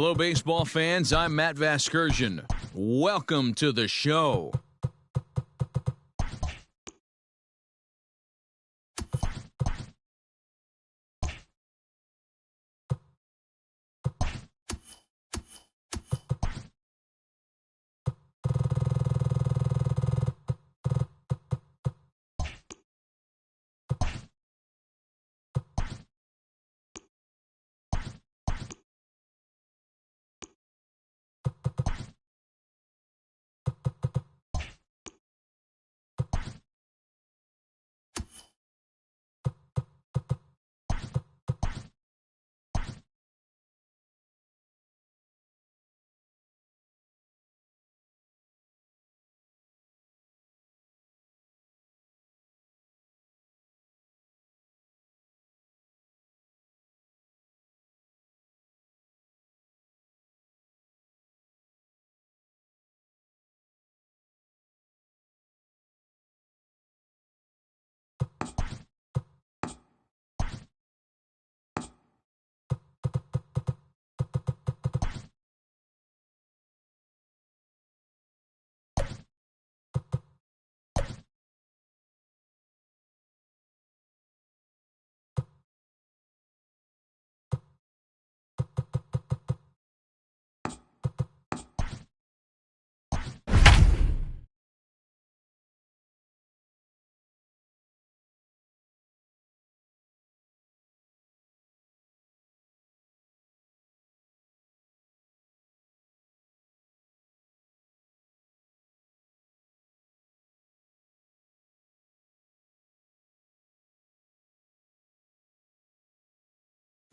Hello, baseball fans. I'm Matt Vasgersian. Welcome to the show.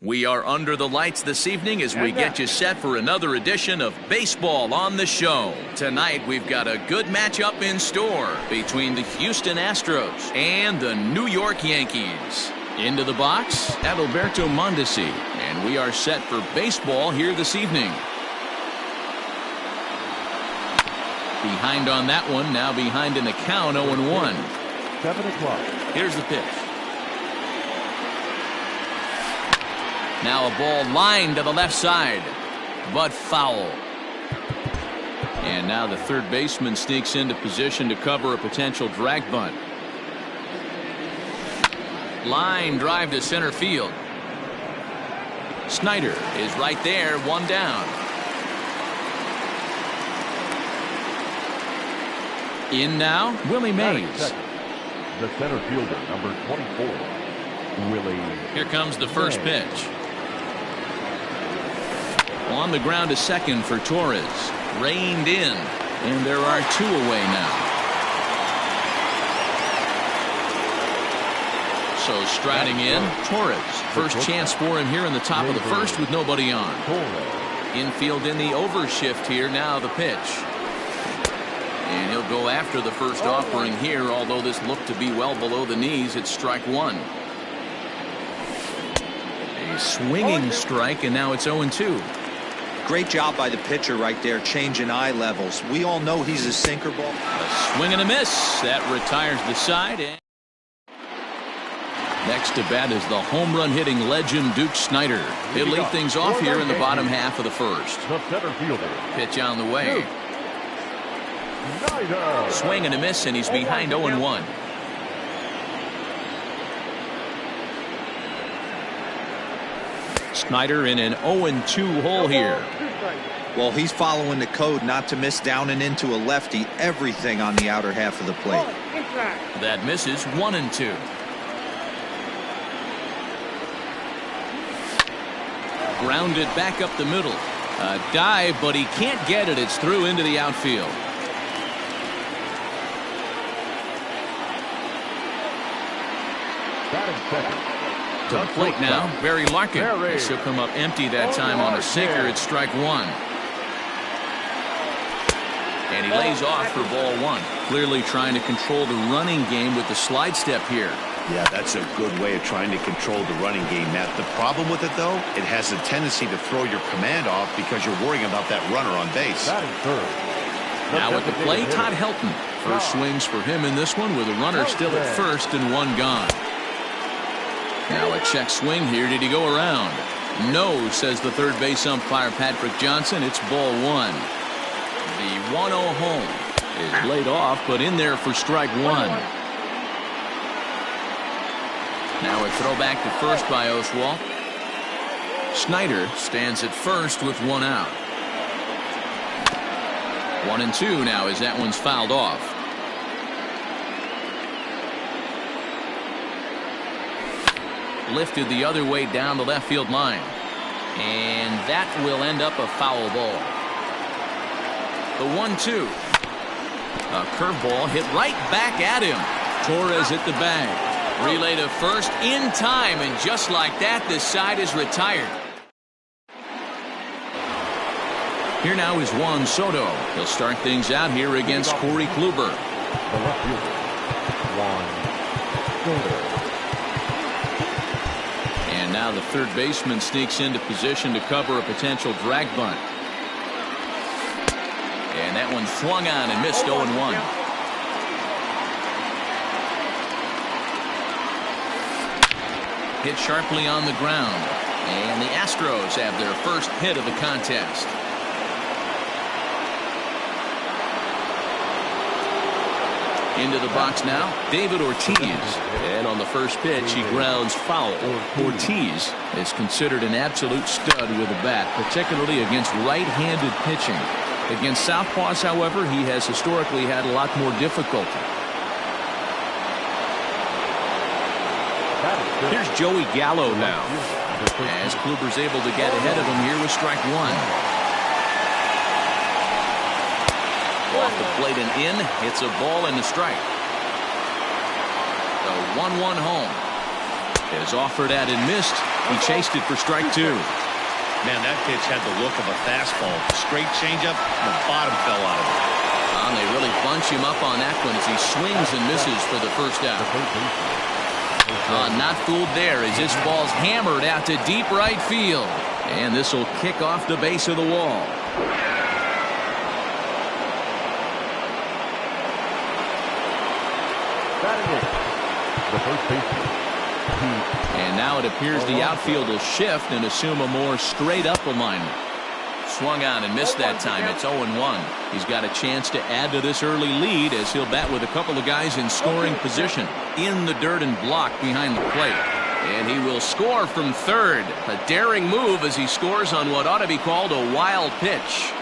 We are under the lights this evening as we get you set for another edition of Baseball on the Show. Tonight, we've got a good matchup in store between the Houston Astros and the New York Yankees. Into the box, Adalberto Mondesi, and we are set for baseball here this evening. Behind on that one, now behind in the count, 0-1. 7 o'clock. Here's the pitch. Now a ball lined to the left side, but foul. And now the third baseman sneaks into position to cover a potential drag bunt. Line drive to center field. Snyder is right there, one down. In now, Willie Mays. The center fielder, number 24, Willie. Here comes the first pitch. On the ground to second for Torres. Reined in. And there are two away now. So striding in, Torres. First chance for him here in the top of the first with nobody on. Infield in the overshift here. Now the pitch. And he'll go after the first offering here, although this looked to be well below the knees. It's strike one. A swinging strike, and now it's 0-2. Great job by the pitcher right there, changing eye levels. We all know he's a sinker ball. A swing and a miss. That retires the side. And next to bat is the home run hitting legend Duke Snyder. He'll lead things off here in the bottom half of the first. The center fielder. Pitch on the way. Swing and a miss, and he's behind 0-1. Snyder in an 0-2 hole here. Well, he's following the code not to miss down and into a lefty. Everything on the outer half of the plate. That misses 1-2. Grounded back up the middle. A dive, but he can't get it. It's through into the outfield. To the plate now, Barry Larkin. He'll come up empty that time on a sinker. It's strike one. And he lays off for ball one. Clearly trying to control the running game with the slide step here. Yeah, that's a good way of trying to control the running game, Matt. The problem with it, though, it has a tendency to throw your command off because you're worrying about that runner on base. Now at the plate, Todd Helton. First swings for him in this one with a runner still at first and one gone. Now a check swing here. Did he go around? No, says the third base umpire, Patrick Johnson. It's ball one. The 1-0 home is laid off, but in there for strike one. Now a throwback to first by Oswalt. Snyder stands at first with one out. 1-2 now as that one's fouled off. Lifted the other way down the left field line. And that will end up a foul ball. The 1-2. A curveball hit right back at him. Torres hit the bag. Relay to first in time, and just like that, this side is retired. Here now is Juan Soto. He'll start things out here against Corey Kluber. The left fielder, Juan Soto. And now the third baseman sneaks into position to cover a potential drag bunt. And that one swung on and missed 0-1. Hit sharply on the ground. And the Astros have their first hit of the contest. Into the box now, David Ortiz. And on the first pitch, he grounds foul. Ortiz is considered an absolute stud with a bat, particularly against right-handed pitching. Against southpaws, however, he has historically had a lot more difficulty. Here's Joey Gallo now, as Kluber's able to get ahead of him here with strike one. Off the plate and in, it's a ball and a strike. The 1-1 home is offered at and missed. He chased it for strike two. Man, that pitch had the look of a fastball. Straight changeup, and the bottom fell out of it. And they really bunch him up on that one as he swings and misses for the first out. Not fooled there as this ball's hammered out to deep right field. And this will kick off the base of the wall. The first baseman. And now it appears the outfield will shift and assume a more straight-up alignment. Swung on and missed that time. It's 0-1. He's got a chance to add to this early lead as he'll bat with a couple of guys in scoring position. In the dirt and block behind the plate. And he will score from third. A daring move as he scores on what ought to be called a wild pitch.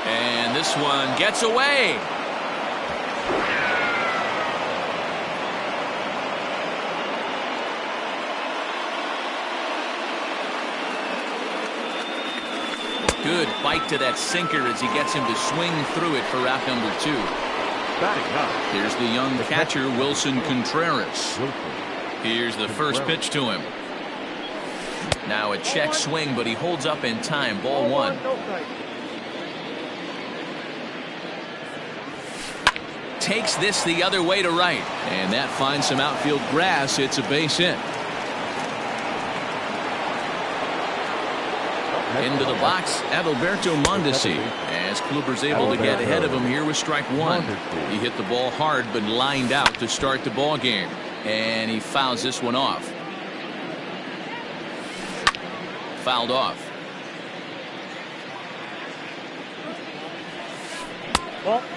And this one gets away. Good bite to that sinker as he gets him to swing through it for out number two. Here's the young catcher, Wilson Contreras. Here's the first pitch to him. Now a check swing, but he holds up in time. Ball one. Takes this the other way to right. And that finds some outfield grass. It's a base hit. Into the box, Adalberto Mondesi, as Kluber's able to get ahead of him here with strike one. He hit the ball hard but lined out to start the ball game, and he fouls this one off. Fouled off.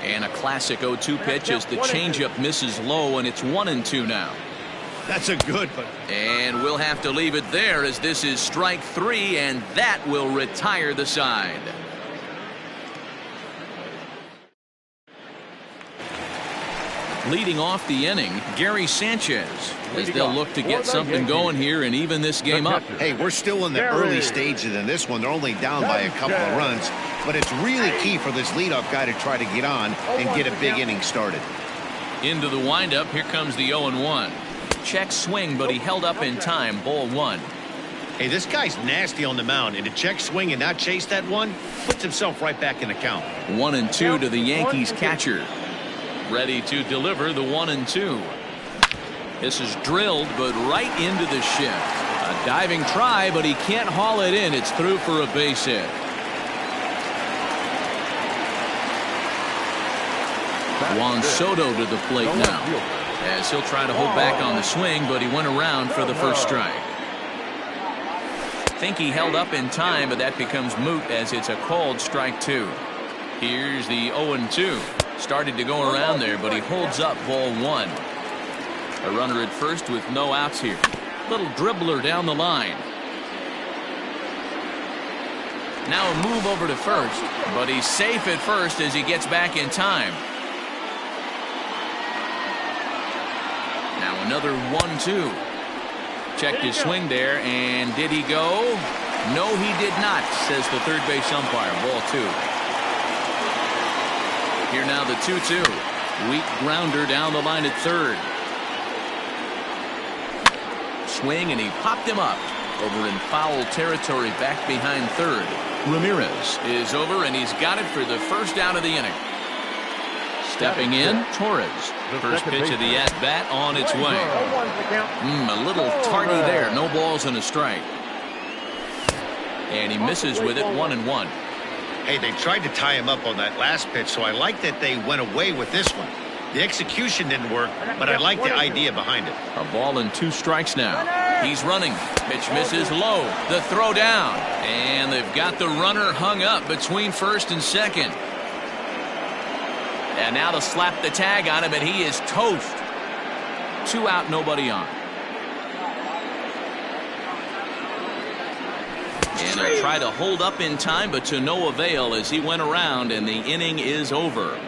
And a classic 0-2 pitch as the changeup misses low, and it's 1-2 now. That's a good one. And we'll have to leave it there as this is strike three, and that will retire the side. Leading off the inning, Gary Sanchez, as they'll look to get something going here and even this game up. Hey, we're still in the early stages in this one. They're only down by a couple of runs, but it's really key for this leadoff guy to try to get on and get a big inning started. Into the windup, here comes the 0-1. Check swing, but he held up in time. Ball one. Hey, this guy's nasty on the mound, and to check swing and not chase that one puts himself right back in the count. 1-2 to the Yankees catcher. Ready to deliver the 1-2. This is drilled, but right into the shift. A diving try, but he can't haul it in. It's through for a base hit. Juan Soto to the plate now, as he'll try to hold back on the swing, but he went around for the first strike. think he held up in time, but that becomes moot as it's a called strike 2. Here's the 0-2. Started to go around there, but he holds up ball 1. A runner at first with no outs here. Little dribbler down the line. Now a move over to first, but he's safe at first as he gets back in time. Now another 1-2. Checked his swing there, and did he go? No, he did not, says the third base umpire. Ball 2. Here now the 2-2. Weak grounder down the line at third. Swing, and he popped him up over in foul territory back behind third. Ramirez is over, and he's got it for the first out of the inning. Stepping in, Torres. First pitch of the at-bat on its way. A little tardy there. No balls and a strike. And he misses with it, 1-1. Hey, they tried to tie him up on that last pitch, so I like that they went away with this one. The execution didn't work, but I like the idea behind it. A ball and 2 strikes now. He's running. Pitch misses low. The throw down. And they've got the runner hung up between first and second. And now they'll slap the tag on him, and he is toast. 2 out, nobody on. And he'll try to hold up in time, but to no avail as he went around, and the inning is over.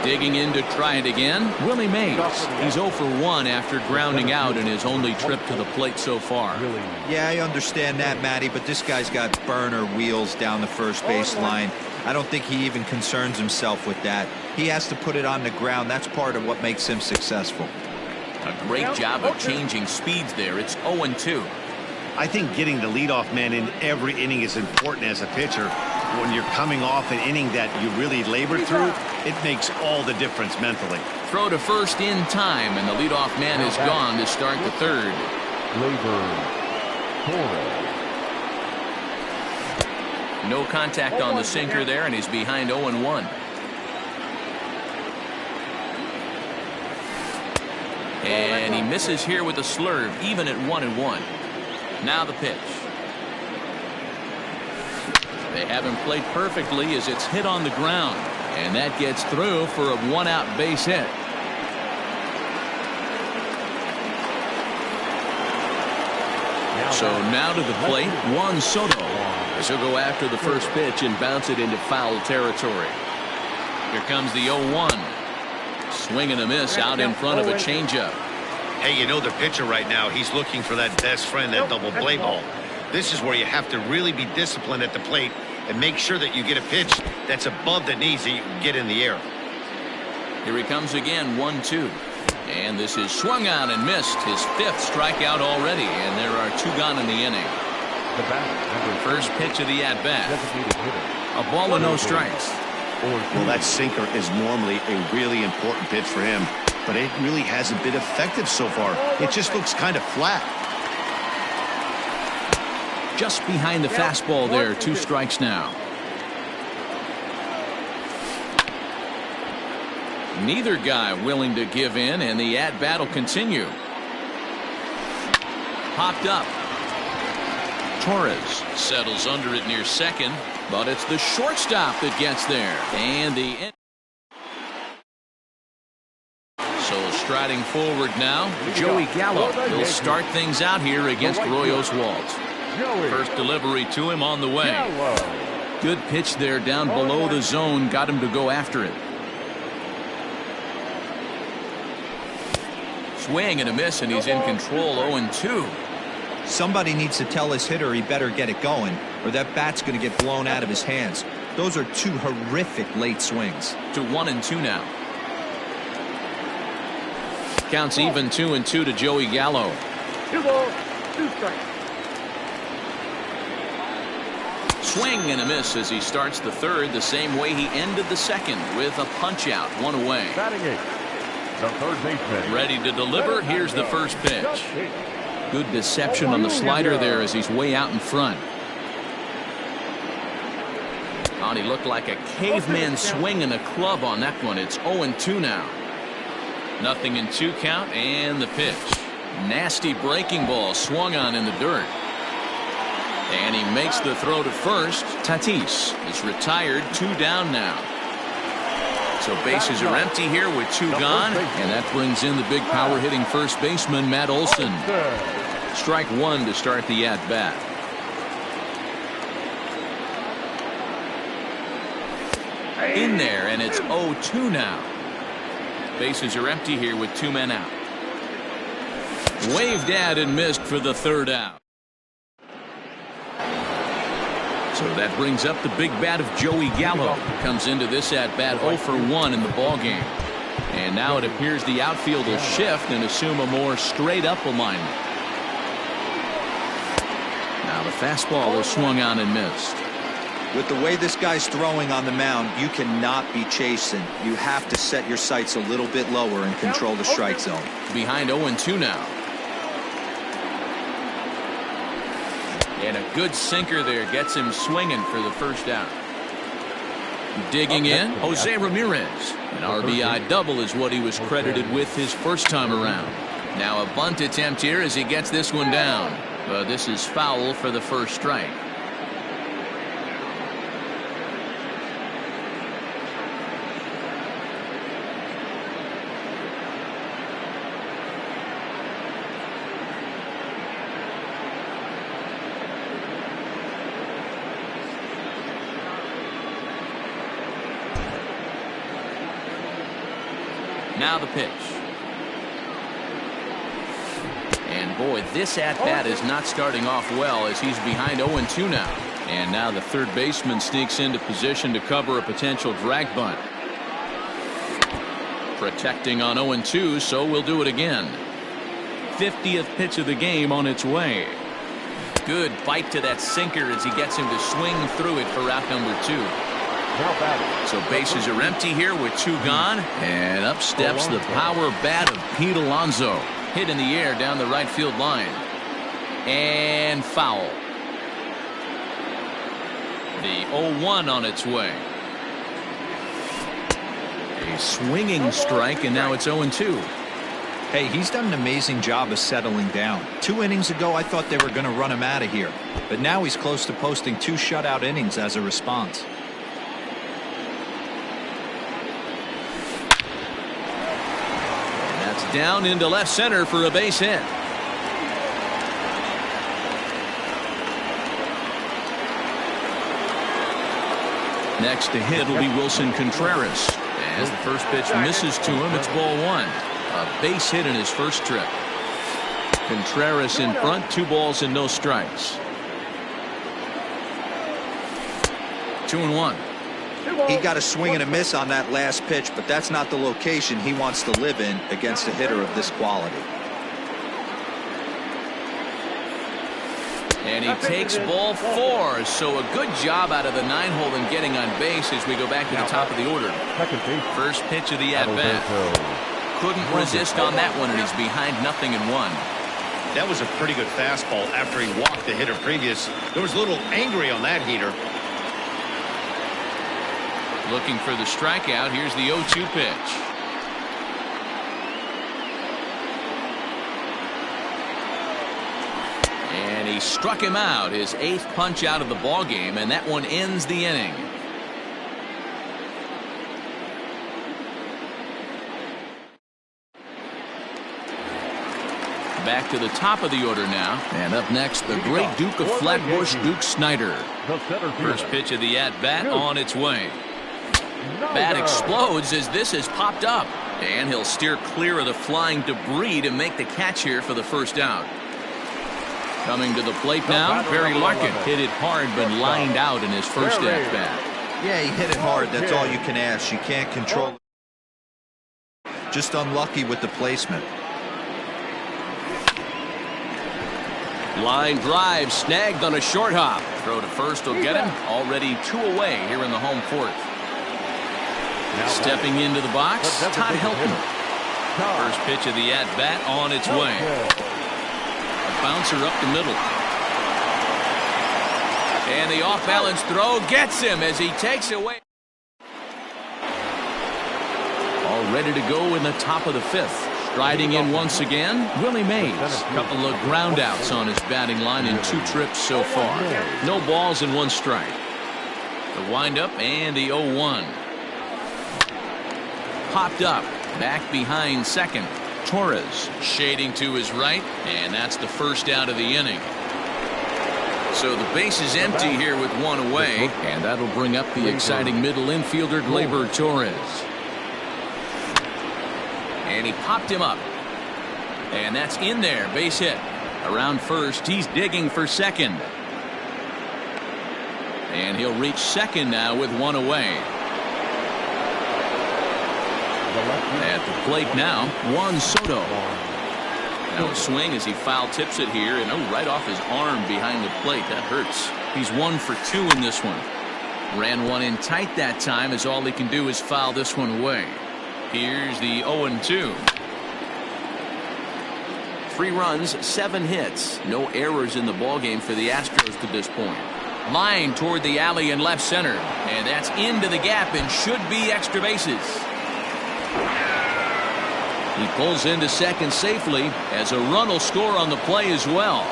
Digging in to try it again, Willie Mays. He's 0 for 1 after grounding out in his only trip to the plate so far. Yeah, I understand that, Matty, but this guy's got burner wheels down the first base line. I don't think he even concerns himself with that. He has to put it on the ground. That's part of what makes him successful. A great job of changing speeds there. It's 0-2. I think getting the leadoff man in every inning is important as a pitcher. When you're coming off an inning that you really labored through, it makes all the difference mentally. Throw to first in time, and the leadoff man is gone to start the third. No contact on the sinker there, and he's behind 0-1. And he misses here with a slurve, even at 1-1. Now the pitch. They have him played perfectly as it's hit on the ground, and that gets through for a 1-out base hit. So now to the plate, Juan Soto. As he'll go after the first pitch and bounce it into foul territory. Here comes the 0-1. Swing and a miss out in front of a changeup. Hey, you know the pitcher right now, he's looking for that best friend, that double play ball. This is where you have to really be disciplined at the plate and make sure that you get a pitch that's above the knees that you can get in the air. Here he comes again, 1-2. And this is swung on and missed. His 5th strikeout already, and there are 2 gone in the inning. First pitch of the at-bat. A ball and no strikes. Well, that sinker is normally a really important pitch for him, but it really hasn't been effective so far. It just looks kind of flat. Just behind the fastball there, 2 strikes now. Neither guy willing to give in, and the at-bat will continue. Popped up. Torres settles under it near second, but it's the shortstop that gets there. And the so striding forward now, Joey Gallo. He'll start things out here against Roy Oswalt. First delivery to him on the way. Good pitch there down below the zone. Got him to go after it. Swing and a miss, and he's in control. 0-2. Somebody needs to tell his hitter he better get it going, or that bat's going to get blown out of his hands. Those are 2 horrific late swings. To 1-2 now. Counts even 2-2 to Joey Gallo. 2 balls, 2 strikes. Swing and a miss as he starts the third the same way he ended the second, with a punch out, 1 away. Batting 8, the third baseman. Ready to deliver. Here's the first pitch. Good deception on the slider there as he's way out in front. Oh, he looked like a caveman swinging a club on that one. It's 0-2 now. Nothing in 2 count, and the pitch. Nasty breaking ball swung on in the dirt. And he makes the throw to first. Tatis is retired, 2 down now. So bases are empty here with 2 gone, and that brings in the big power hitting first baseman Matt Olson. Strike 1 to start the at bat. In there, and it's 0-2 now. Bases are empty here with 2 men out. Waved at and missed for the 3rd out. So that brings up the big bat of Joey Gallo. Comes into this at bat 0 for 1 in the ball game. And now it appears the outfield will shift and assume a more straight up alignment. Now the fastball is swung on and missed. With the way this guy's throwing on the mound, you cannot be chasing. You have to set your sights a little bit lower and control the strike zone. Behind 0-2 now. And a good sinker there gets him swinging for the 1st out. Digging in, Jose Ramirez. An RBI double is what he was credited with his first time around. Now a bunt attempt here as he gets this one down. But this is foul for the 1st strike. Now the pitch. And boy, this at-bat is not starting off well as he's behind 0-2 now. And now the 3rd baseman sneaks into position to cover a potential drag bunt. Protecting on 0-2, so we'll do it again. 50th pitch of the game on its way. Good bite to that sinker as he gets him to swing through it for out number 2. So bases are empty here with 2 gone, and up steps the power bat of Pete Alonso. Hit in the air down the right field line. And foul. The 0-1 on its way. A swinging strike, and now it's 0-2. Hey, he's done an amazing job of settling down. 2 innings ago, I thought they were going to run him out of here. But now he's close to posting 2 shutout innings as a response. Down into left center for a base hit. Next to hit will be Wilson Contreras. As the first pitch misses to him, it's ball 1. A base hit in his first trip. Contreras in front, 2 balls and no strikes. 2-1. He got a swing and a miss on that last pitch, but that's not the location he wants to live in against a hitter of this quality. And he takes ball 4, so a good job out of the 9-hole in getting on base as we go back to the top of the order. First pitch of the at-bat. Couldn't resist on that one, and he's behind 0-1. That was a pretty good fastball after he walked the hitter previous. There was a little angry on that heater. Looking for the strikeout. Here's the 0-2 pitch. And he struck him out, his 8th punch out of the ball game, and that one ends the inning. Back to the top of the order now, and up next the great Duke of Flatbush, Duke Snider. First pitch of the at-bat on its way. Bat explodes as this has popped up, and he'll steer clear of the flying debris to make the catch here for the 1st out. Coming to the plate now, Barry Larkin hit it hard but lined out in his first at-bat. Yeah, he hit it hard. That's all you can ask. You can't control it. Just unlucky with the placement. Line drive snagged on a short hop. Throw to first will get him. Already 2 away here in the home 4th. Stepping into the box, Todd Helton. First pitch of the at-bat on its way. A bouncer up the middle. And the off-balance throw gets him as he takes away. ready to go in the top of the 5th. Striding in once again, Willie Mays. A couple of ground outs on his batting line in 2 trips so far. No balls and 1 strike. The windup and the 0-1. Popped up, back behind second. Torres shading to his right, and that's the first out of the inning. So the base is empty here with 1 away, and that'll bring up the exciting middle infielder Gleyber Torres. And he popped him up. And that's in there, base hit. Around first, he's digging for second. And he'll reach second now with 1 away. At the plate now, Juan Soto. Now a swing as he foul tips it here, and right off his arm behind the plate. That hurts. He's 1 for 2 in this one. Ran 1 in tight that time, as all he can do is foul this one away. Here's the 0-2. 3 runs, 7 hits. No errors in the ballgame for the Astros to this point. Line toward the alley in left center. And that's into the gap and should be extra bases. He pulls into second safely as a run will score on the play as well.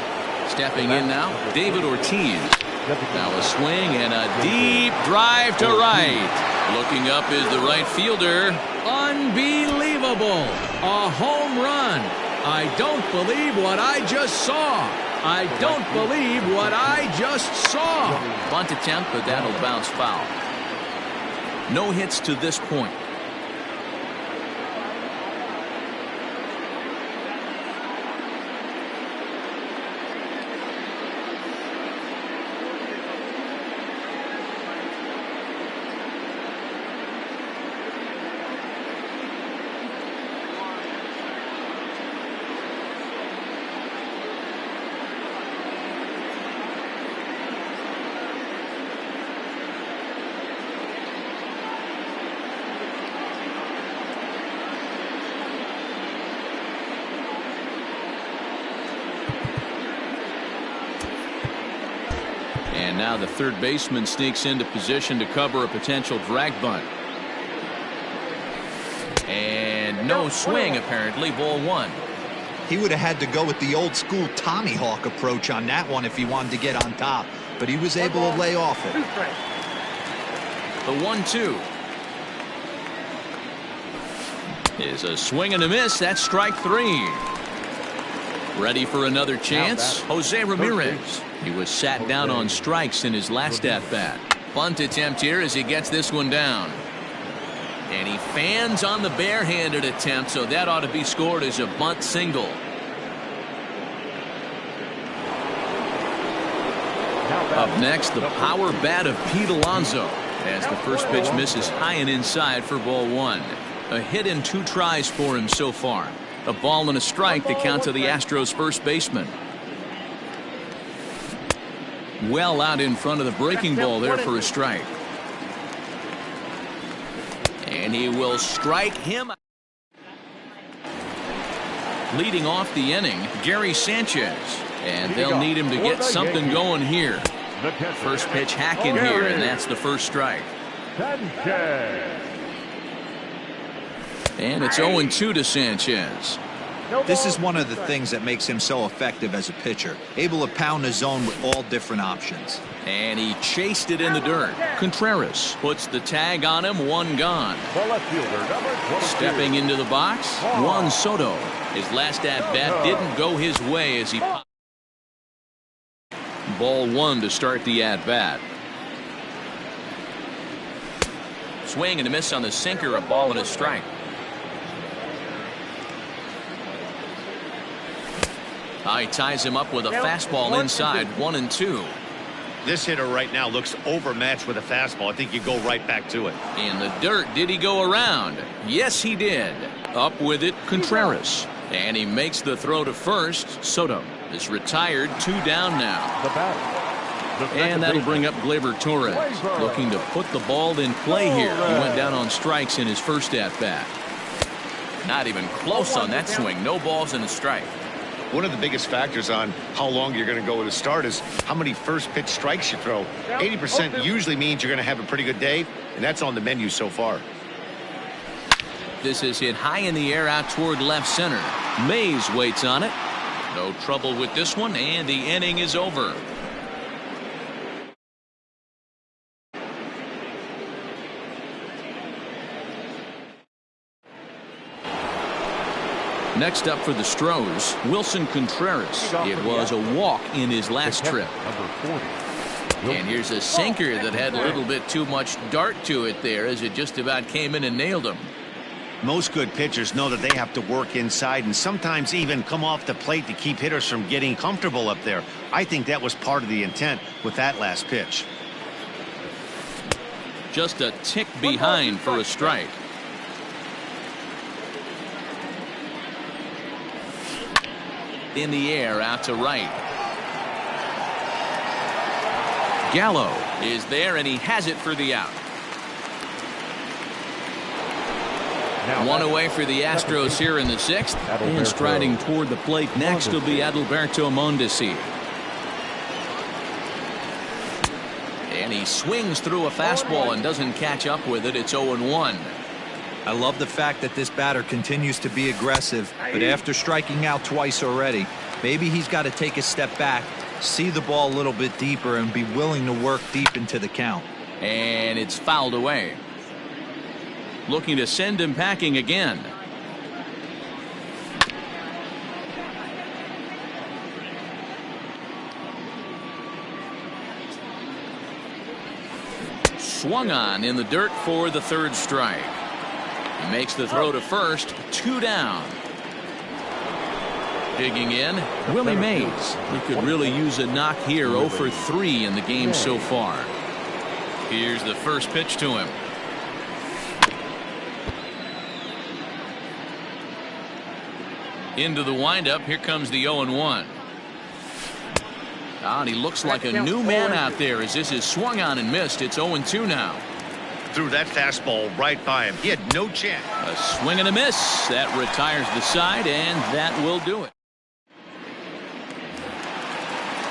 Stepping in now, David Ortiz. Now a swing and a deep drive to right. Looking up is the right fielder. Unbelievable. A home run. I don't believe what I just saw. I don't believe what I just saw. Bunt attempt, but that'll bounce foul. No hits to this point. And now the third baseman sneaks into position to cover a potential drag bunt. And no swing, apparently. Ball 1. He would have had to go with the old school Tommy Hawk approach on that one if he wanted to get on top, but he was able to lay off it. The 1-2 is a swing and a miss. That's strike 3. Ready for another chance? Jose Ramirez. He was sat down on strikes in his last at-bat. Bunt attempt here as he gets this one down. And he fans on the barehanded attempt, so that ought to be scored as a bunt single. Up next, the power bat of Pete Alonso as the first pitch misses high and inside for ball 1. A hit in 2 tries for him so far. A ball and a strike to count to the Astros first baseman. Well out in front of the breaking ball there for a strike. And he will strike him. Leading off the inning, Gary Sanchez. And they'll need him to get something going here. First pitch hacking here, and that's the first strike. And it's 0-2 to Sanchez. This is one of the things that makes him so effective as a pitcher. Able to pound the zone with all different options. And he chased it in the dirt. Contreras puts the tag on him. 1 gone. Stepping into the box, Juan Soto. His last at-bat didn't go his way as he popped. Ball 1 to start the at-bat. Swing and a miss on the sinker. A ball and a strike. He ties him up with a fastball inside. 1-2. This hitter right now looks overmatched with a fastball. I think you go right back to it. In the dirt, did he go around? Yes, he did. Up with it, Contreras. And he makes the throw to first. Soto is retired. 2 down now. And that'll bring up Gleyber Torres. Looking to put the ball in play here. He went down on strikes in his first at-bat. Not even close on that swing. No balls and a strike. One of the biggest factors on how long you're going to go with a start is how many first pitch strikes you throw. 80% usually means you're going to have a pretty good day, and that's on the menu so far. This is hit high in the air out toward left center. Mays waits on it. No trouble with this one, and the inning is over. Next up for the Stros, Wilson Contreras. It was a walk in his last trip. Number 40. And here's a sinker that had a little bit too much dart to it there as it just about came in and nailed him. Most good pitchers know that they have to work inside and sometimes even come off the plate to keep hitters from getting comfortable up there. I think that was part of the intent with that last pitch. Just a tick behind for a strike. In the air out to right. Gallo is there and he has it for the out. One away for the Astros here in the 6th. And striding toward the plate next will be Adalberto Mondesi. And he swings through a fastball and doesn't catch up with it. It's 0-1. I love the fact that this batter continues to be aggressive, but after striking out twice already, maybe he's got to take a step back, see the ball a little bit deeper, and be willing to work deep into the count. And it's fouled away. Looking to send him packing again. Swung on in the dirt for the 3rd strike. He makes the throw to first, 2 down. Digging in, Willie Mays. He could really use a knock here. 0 for 3 in the game so far. Here's the first pitch to him. Into the windup. Here comes the 0-1. And he looks like a new man out there as this is swung on and missed. It's 0-2 now. Threw that fastball right by him. He had no chance. A swing and a miss. That retires the side, and that will do it.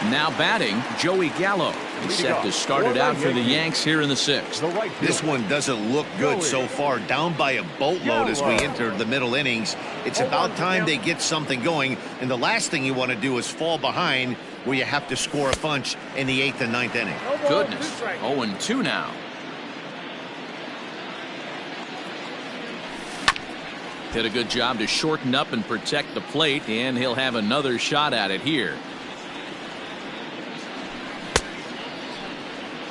Now batting, Joey Gallo. He's set to start it out for the Yanks here in the 6th. This one doesn't look good so far. Down by a boatload as we enter the middle innings. It's about time they get something going, and the last thing you want to do is fall behind where you have to score a bunch in the 8th and 9th inning. Goodness, 0-2 now. Did a good job to shorten up and protect the plate, and he'll have another shot at it here.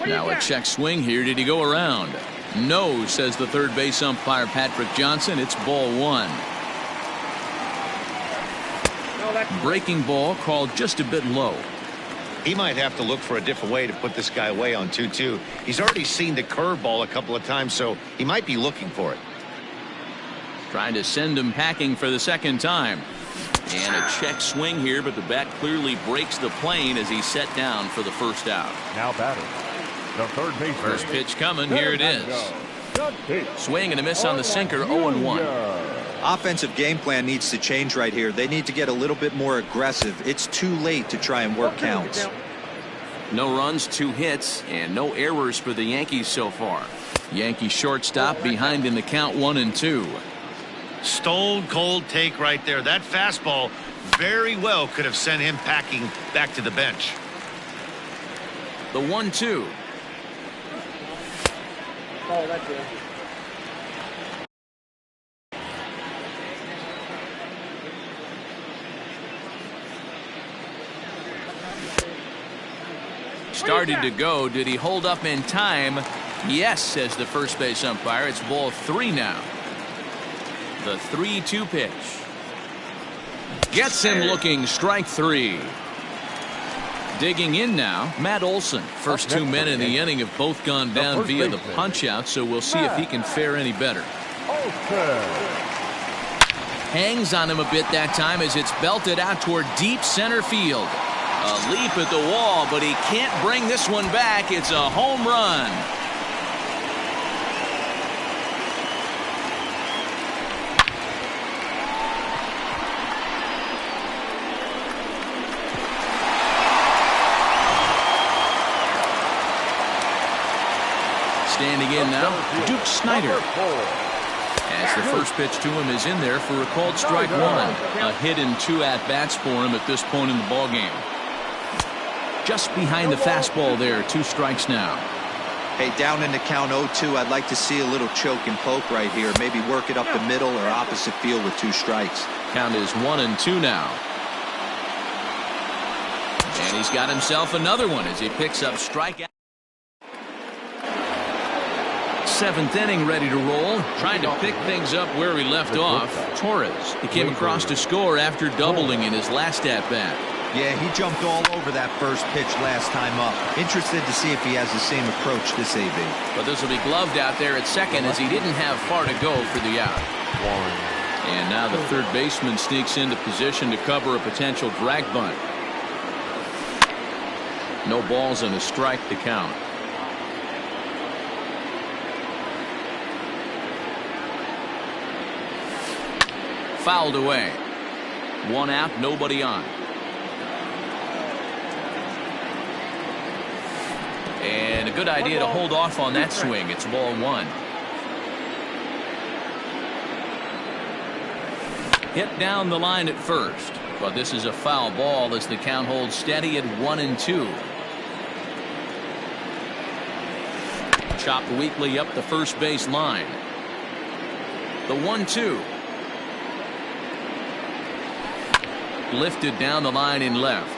Now a check swing here. Did he go around? No, says the 3rd base umpire Patrick Johnson. It's ball 1. Breaking ball called just a bit low. He might have to look for a different way to put this guy away on 2-2. He's already seen the curveball a couple of times, so he might be looking for it. Trying to send him packing for the 2nd time. And a check swing here, but the bat clearly breaks the plane as he's set down for the 1st out. Now batter, the 3rd baseman. First pitch coming. Here it is. Swing and a miss on the sinker. 0-1. Offensive game plan needs to change right here. They need to get a little bit more aggressive. It's too late to try and work counts. No runs, 2 hits, and no errors for the Yankees so far. Yankee shortstop behind in the count 1-2. Stone cold take right there. That fastball very well could have sent him packing back to the bench. The 1-2. Oh, that's it. Started to go. Did he hold up in time? Yes, says the first base umpire. It's ball 3 now. The 3-2 pitch. Gets him looking. Strike 3. Digging in now, Matt Olson. First 2 men in the inning have both gone down via the punch-out, so we'll see if he can fare any better. Hangs on him a bit that time as it's belted out toward deep center field. A leap at the wall, but he can't bring this one back. It's a home run. Standing in now, Duke Snyder. As the first pitch to him is in there for a called strike one. A hit and 2 at-bats for him at this point in the ballgame. Just behind the fastball there, 2 strikes now. Hey, down in the count 0-2, I'd like to see a little choke and poke right here. Maybe work it up the middle or opposite field with 2 strikes. Count is 1-2 now. And he's got himself another one as he picks up strikeout. 7th inning ready to roll. Trying to pick things up where he left off. Torres. He came across to score after doubling in his last at-bat. Yeah, he jumped all over that first pitch last time up. Interested to see if he has the same approach this AB. But this will be gloved out there at second as he didn't have far to go for the out. And now the third baseman sneaks into position to cover a potential drag bunt. No balls and a strike to count. Fouled away. 1 out, nobody on. And a good idea to hold off on that swing. It's ball 1. Hit down the line at first, but this is a foul ball as the count holds steady at 1-2. Chopped weakly up the first base line. The 1-2. Lifted down the line in left.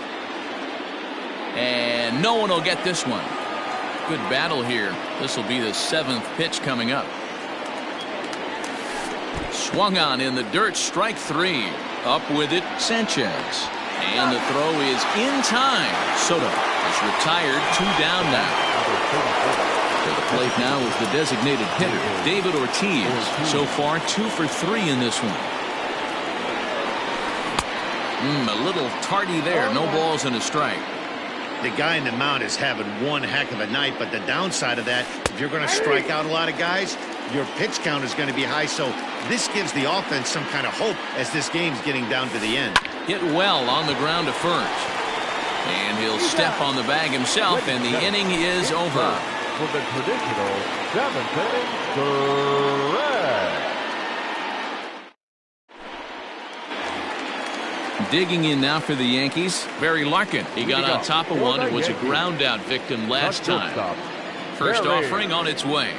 And no one will get this one. Good battle here. This will be the 7th pitch coming up. Swung on in the dirt, strike 3. Up with it, Sanchez. And the throw is in time. Soto is retired, 2 down now. To the plate now is the designated hitter, David Ortiz. So far, 2 for 3 in this one. A little tardy there. No balls and a strike. The guy in the mound is having one heck of a night, but the downside of that, if you're going to strike out a lot of guys, your pitch count is going to be high. So this gives the offense some kind of hope as this game's getting down to the end. Hit well on the ground to first. And he'll step on the bag himself, and the inning is over. For the traditional 7th inning, correct. Digging in now for the Yankees, Barry Larkin. He got on top of one and was a ground out victim last time. First offering on its way.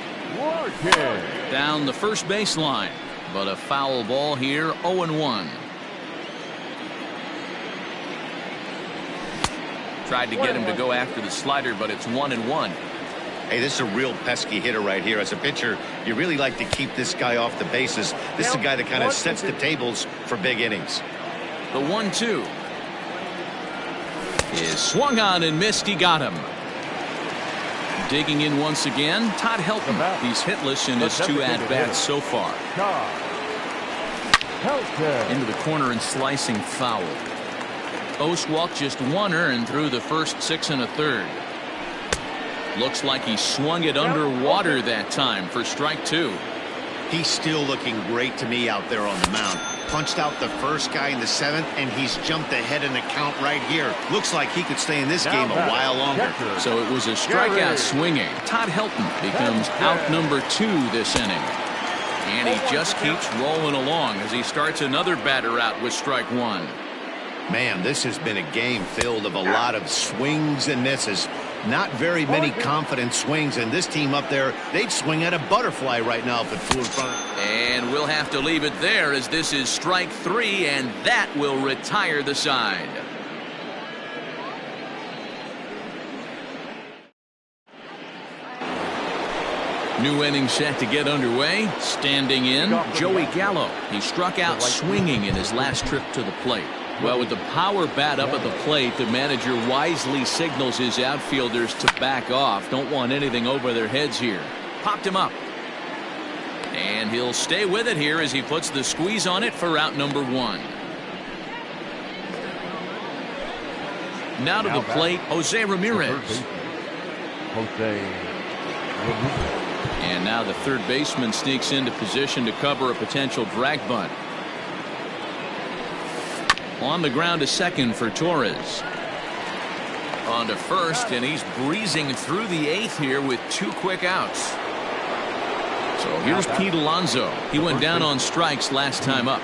Down the first baseline, but a foul ball here, 0-1. Tried to get him to go after the slider, but it's 1-1. Hey, this is a real pesky hitter right here. As a pitcher, you really like to keep this guy off the bases. This is a guy that kind of sets the tables for big innings. The 1-2 is swung on and missed. He got him. Digging in once again, Todd Helton. He's hitless in his 2 at-bats so far. Into the corner and slicing foul. Oswalt just 1 earned through the first 6 1/3. Looks like he swung it underwater that time for strike 2. He's still looking great to me out there on the mound. Punched out the first guy in the 7th, and he's jumped ahead in the count right here. Looks like he could stay in this game a while longer. So it was a strikeout swinging. Todd Helton becomes out number 2 this inning. And he just keeps rolling along as he starts another batter out with strike 1. Man, this has been a game filled of a lot of swings and misses. Not very many confident swings, and this team up there, they'd swing at a butterfly right now if it flew in front of them. And we'll have to leave it there as this is strike 3, and that will retire the side. New inning set to get underway. Standing in, Joey Gallo. He struck out swinging in his last trip to the plate. Well, with the power bat up at the plate, the manager wisely signals his outfielders to back off. Don't want anything over their heads here. Popped him up. And he'll stay with it here as he puts the squeeze on it for out number 1. Now to the plate, Jose Ramirez. And now the third baseman sneaks into position to cover a potential drag bunt. On the ground to second for Torres. On to first, and he's breezing through the 8th here with 2 quick outs. So here's Pete Alonso. He went down on strikes last time up.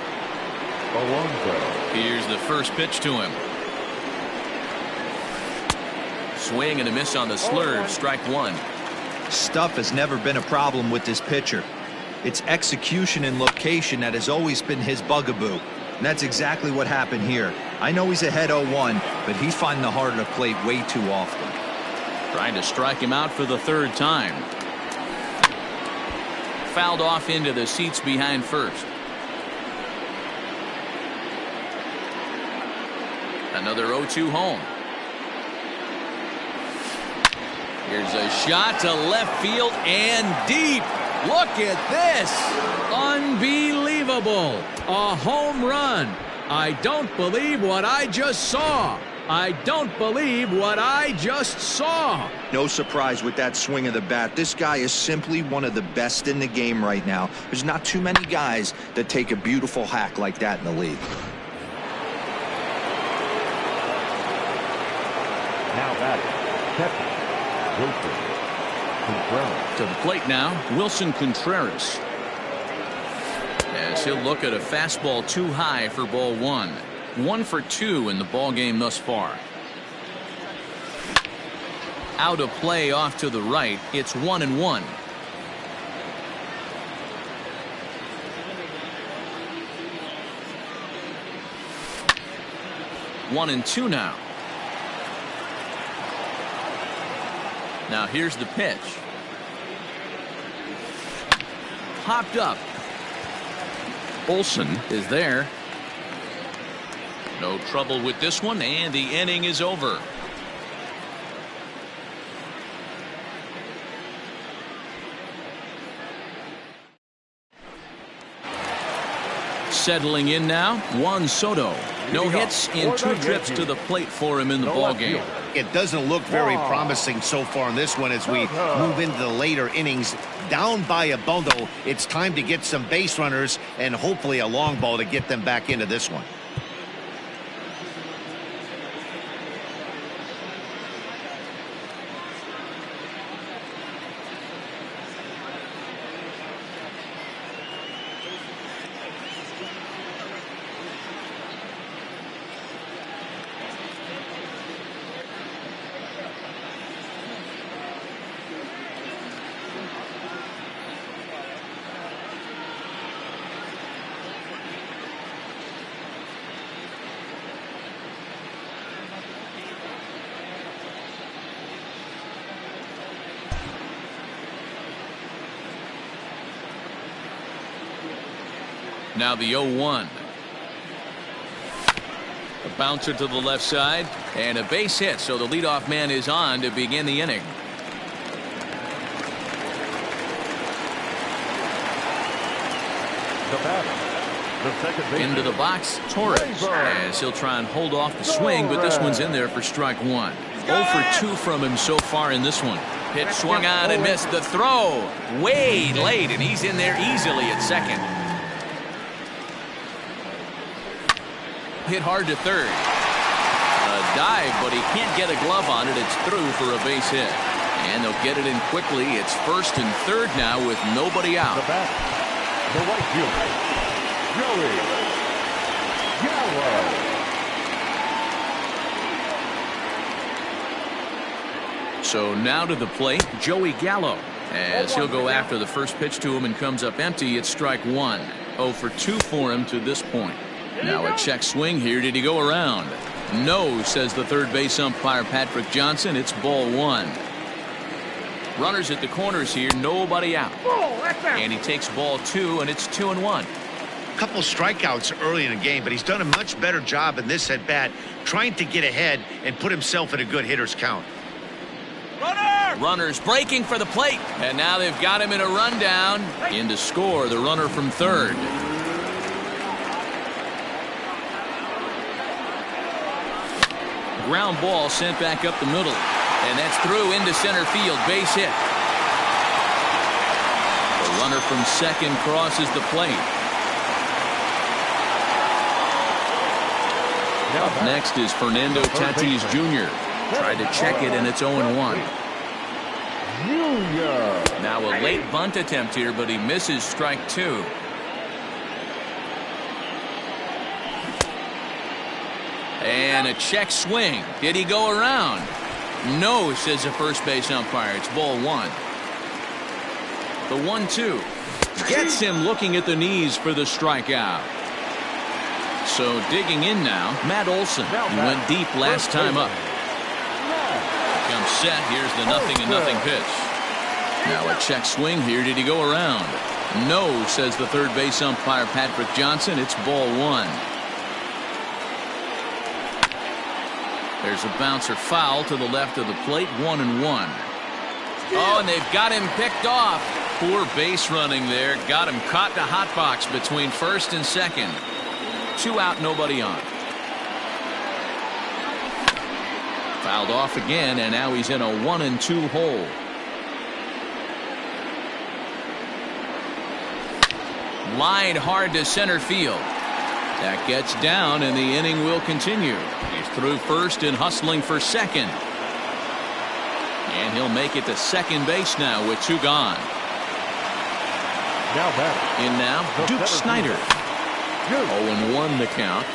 Here's the first pitch to him. Swing and a miss on the slurve. Strike one. Stuff has never been a problem with this pitcher. It's execution and location that has always been his bugaboo. And that's exactly what happened here. I know he's ahead 0-1, but he's finding the heart of the plate way too often. Trying to strike him out for the third time. Fouled off into the seats behind first. Another 0-2 home. Here's a shot to left field and deep. Look at this. Unbelievable. A home run. I don't believe what I just saw. I don't believe what I just saw. No surprise with that swing of the bat. This guy is simply one of the best in the game right now. There's not too many guys that take a beautiful hack like that in the league. Now batting, catcher, Wilson Contreras. To the plate now, Wilson Contreras. As he'll look at a fastball too high for ball one. 1 for 2 in the ball game thus far. Out of play off to the right. It's 1-1. One and two now. Now here's the pitch. Popped up. Olsen is there. No trouble with this one, and the inning is over. Settling in now, Juan Soto. No hits in 2 trips to the plate for him in the ballgame. It doesn't look very promising so far in this one as we move into the later innings. Down by a bundle, it's time to get some base runners and hopefully a long ball to get them back into this one. Now the 0-1. A bouncer to the left side and a base hit, so the leadoff man is on to begin the inning. The batter, the second baseman. Into the box, Torres, as he'll try and hold off the swing, but this one's in there for strike one. 0 for 2 from him so far in this one. Pitch swung on and missed. The throw way late, and he's in there easily at second. Hit hard to third. A dive, but he can't get a glove on it. It's through for a base hit. And they'll get it in quickly. It's first and third now with nobody out. The batter, the right fielder, Joey Gallo. So now to the plate, Joey Gallo. As he'll go after the first pitch to him and comes up empty, it's strike one. 0 for 2 for him to this point. Now a check swing here. Did he go around? No, says the third base umpire Patrick Johnson. It's ball one. Runners at the corners here, nobody out. And he takes ball 2, and it's 2-1. Couple strikeouts early in the game, but he's done a much better job in this at bat trying to get ahead and put himself in a good hitter's count. Runners breaking for the plate, and now they've got him in a rundown. In to score, the runner from third. Ground ball sent back up the middle, and that's through into center field. Base hit. The runner from second crosses the plate. Up next is Fernando Tatis Jr. Tried to check it, and it's 0-1. Jr. Now a late bunt attempt here, but he misses strike 2. And a check swing. Did he go around? No, says the first base umpire. It's ball 1. The 1-2 gets him looking at the knees for the strikeout. So digging in now, Matt Olson. He went deep last time up. Comes set. Here's the 0-0 pitch. Now a check swing here. Did he go around? No, says the third base umpire Patrick Johnson. It's ball 1. There's a bouncer foul to the left of the plate. 1-1. Oh, and they've got him picked off. Poor base running there. Got him caught in a hot box between first and second. 2 out, nobody on. Fouled off again, and now he's in a 1-2 hole. Lined hard to center field. That gets down, and the inning will continue. He's through first and hustling for second. And he'll make it to second base now with 2 gone. In now, Duke Snyder. 0-1 the count.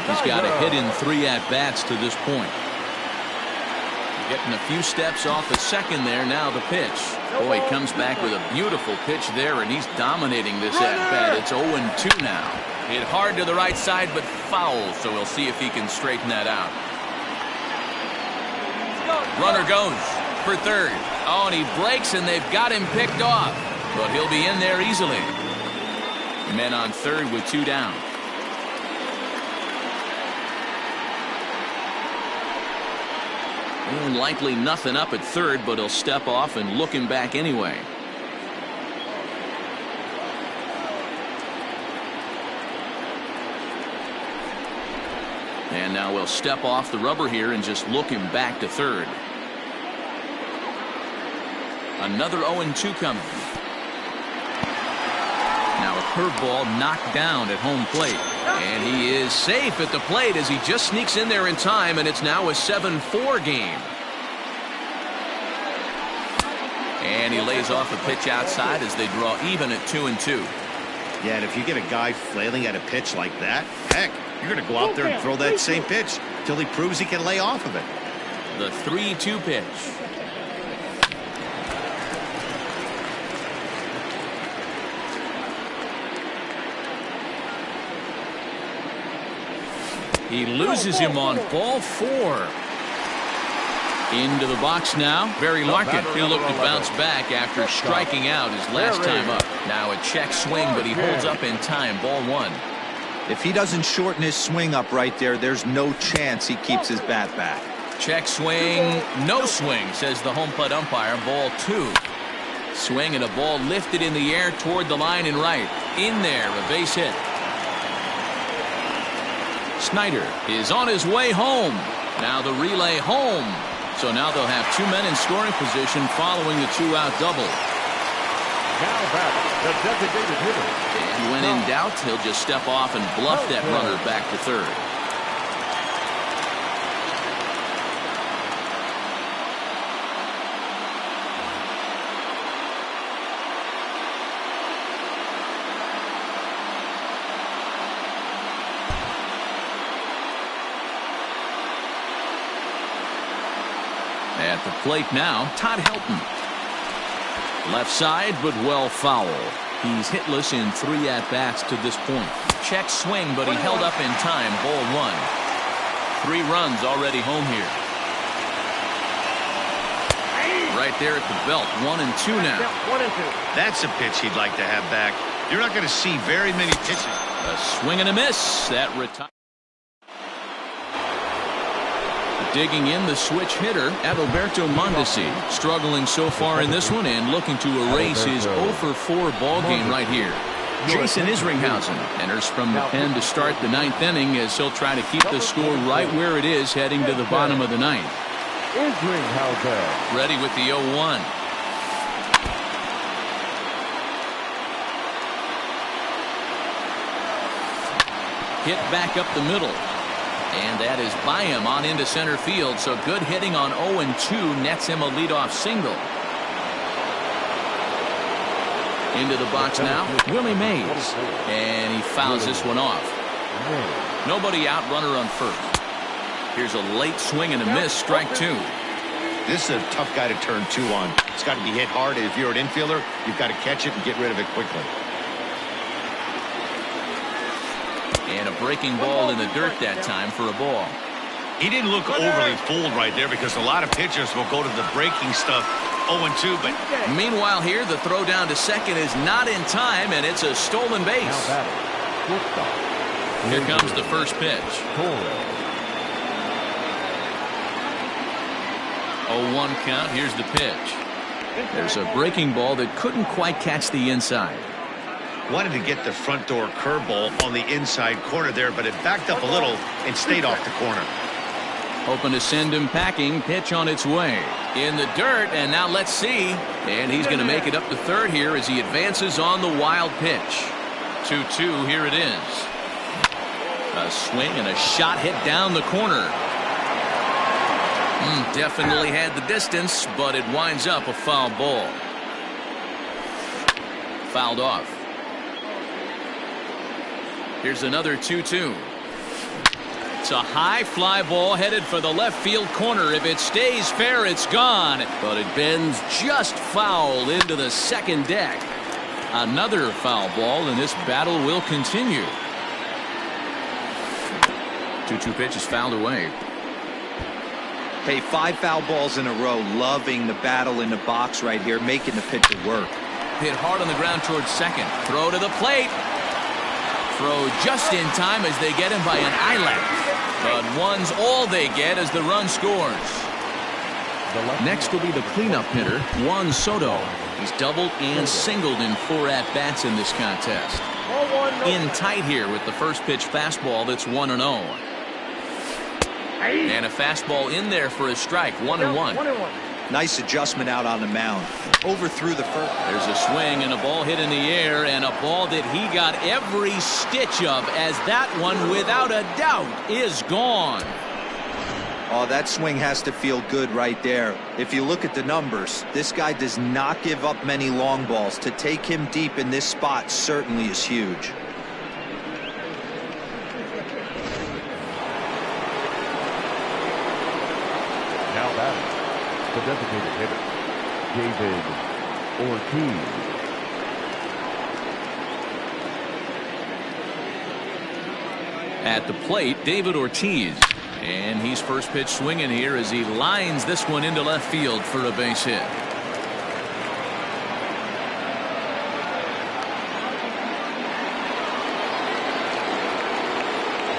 He's got a hit in 3 at-bats to this point. Getting a few steps off the second there. Now the pitch. Boy, he comes back with a beautiful pitch there, and he's dominating this at-bat. It's 0-2 now. Hit hard to the right side, but foul, so we'll see if he can straighten that out. Runner goes for third. Oh, and he breaks, and they've got him picked off. But he'll be in there easily. Men on third with 2 down. And likely nothing up at third, but he'll step off and look him back anyway. And now we'll step off the rubber here and just look him back to third. Another 0-2 coming. Now a curveball knocked down at home plate. And he is safe at the plate as he just sneaks in there in time, and it's now a 7-4 game. And he lays off a pitch outside as they draw even at 2-2. Yeah, and if you get a guy flailing at a pitch like that, heck, you're going to go out there and throw that same pitch till he proves he can lay off of it. The 3-2 pitch. He loses him on ball 4. Into the box now. Barry Larkin. He'll look to bounce back after striking out his last time up. Now a check swing, but he holds up in time. Ball 1. If he doesn't shorten his swing up right there, there's no chance he keeps his bat back. Check swing. No swing, says the home plate umpire. Ball 2. Swing and a ball lifted in the air toward the line and right. In there, a base hit. Snyder is on his way home. Now the relay home. So now they'll have 2 men in scoring position following the 2-out double. Now back, the designated hitter. And when in doubt, he'll just step off and bluff that runner back to third. At the plate now, Todd Helton. Left side, but well foul. He's hitless in 3 at-bats to this point. Check swing, but he held up in time. Ball 1. 3 runs already home here. Right there at the belt. 1-2 now. 1-2. That's a pitch he'd like to have back. You're not going to see very many pitches. A swing and a miss. That retires. Digging in, the switch hitter, Adalberto Mondesi, struggling so far in this one and looking to erase his 0-4 ball game right here. Jason Isringhausen enters from the pen to start the 9th inning as he'll try to keep the score right where it is heading to the bottom of the 9th. Isringhausen. Ready with the 0-1. Hit back up the middle. And that is by him on into center field. So good hitting on 0-2 nets him a leadoff single. Into the box now, Willie Mays. And he fouls this one off. Nobody out, runner on first. Here's a late swing and a miss, strike 2. This is a tough guy to turn 2 on. It's got to be hit hard. If you're an infielder, you've got to catch it and get rid of it quickly. And a breaking ball in the dirt that time for a ball. He didn't look overly fooled right there because a lot of pitchers will go to the breaking stuff 0-2, but meanwhile here, the throw down to second is not in time, and it's a stolen base. Here comes the first pitch. 0-1 count. Here's the pitch. There's a breaking ball that couldn't quite catch the inside. Wanted to get the front door curveball on the inside corner there, but it backed up a little and stayed off the corner. Hoping to send him packing. Pitch on its way. In the dirt, and now let's see. And he's going to make it up to third here as he advances on the wild pitch. 2-2, here it is. A swing and a shot hit down the corner. Definitely had the distance, but it winds up a foul ball. Fouled off. Here's another 2-2. It's a high fly ball headed for the left field corner. If it stays fair, it's gone. But it bends just foul into the second deck. Another foul ball, and this battle will continue. 2-2 pitch is fouled away. Hey, 5 foul balls in a row. Loving the battle in the box right here, making the pitcher work. Hit hard on the ground towards second. Throw to the plate. Throw just in time as they get him by an eyelash. But one's all they get as the run scores. Next will be the cleanup hitter, Juan Soto. He's doubled and singled in 4 at-bats in this contest. In tight here with the first pitch fastball that's 1-0. And a fastball in there for a strike, 1-1. Nice adjustment out on the mound. Overthrew the first. There's a swing and a ball hit in the air, and a ball that he got every stitch of, as that one, without a doubt, is gone. Oh, that swing has to feel good right there. If you look at the numbers, this guy does not give up many long balls. To take him deep in this spot certainly is huge. Now batting, the designated hitter, David Ortiz. At the plate, David Ortiz. And he's first pitch swinging here as he lines this one into left field for a base hit.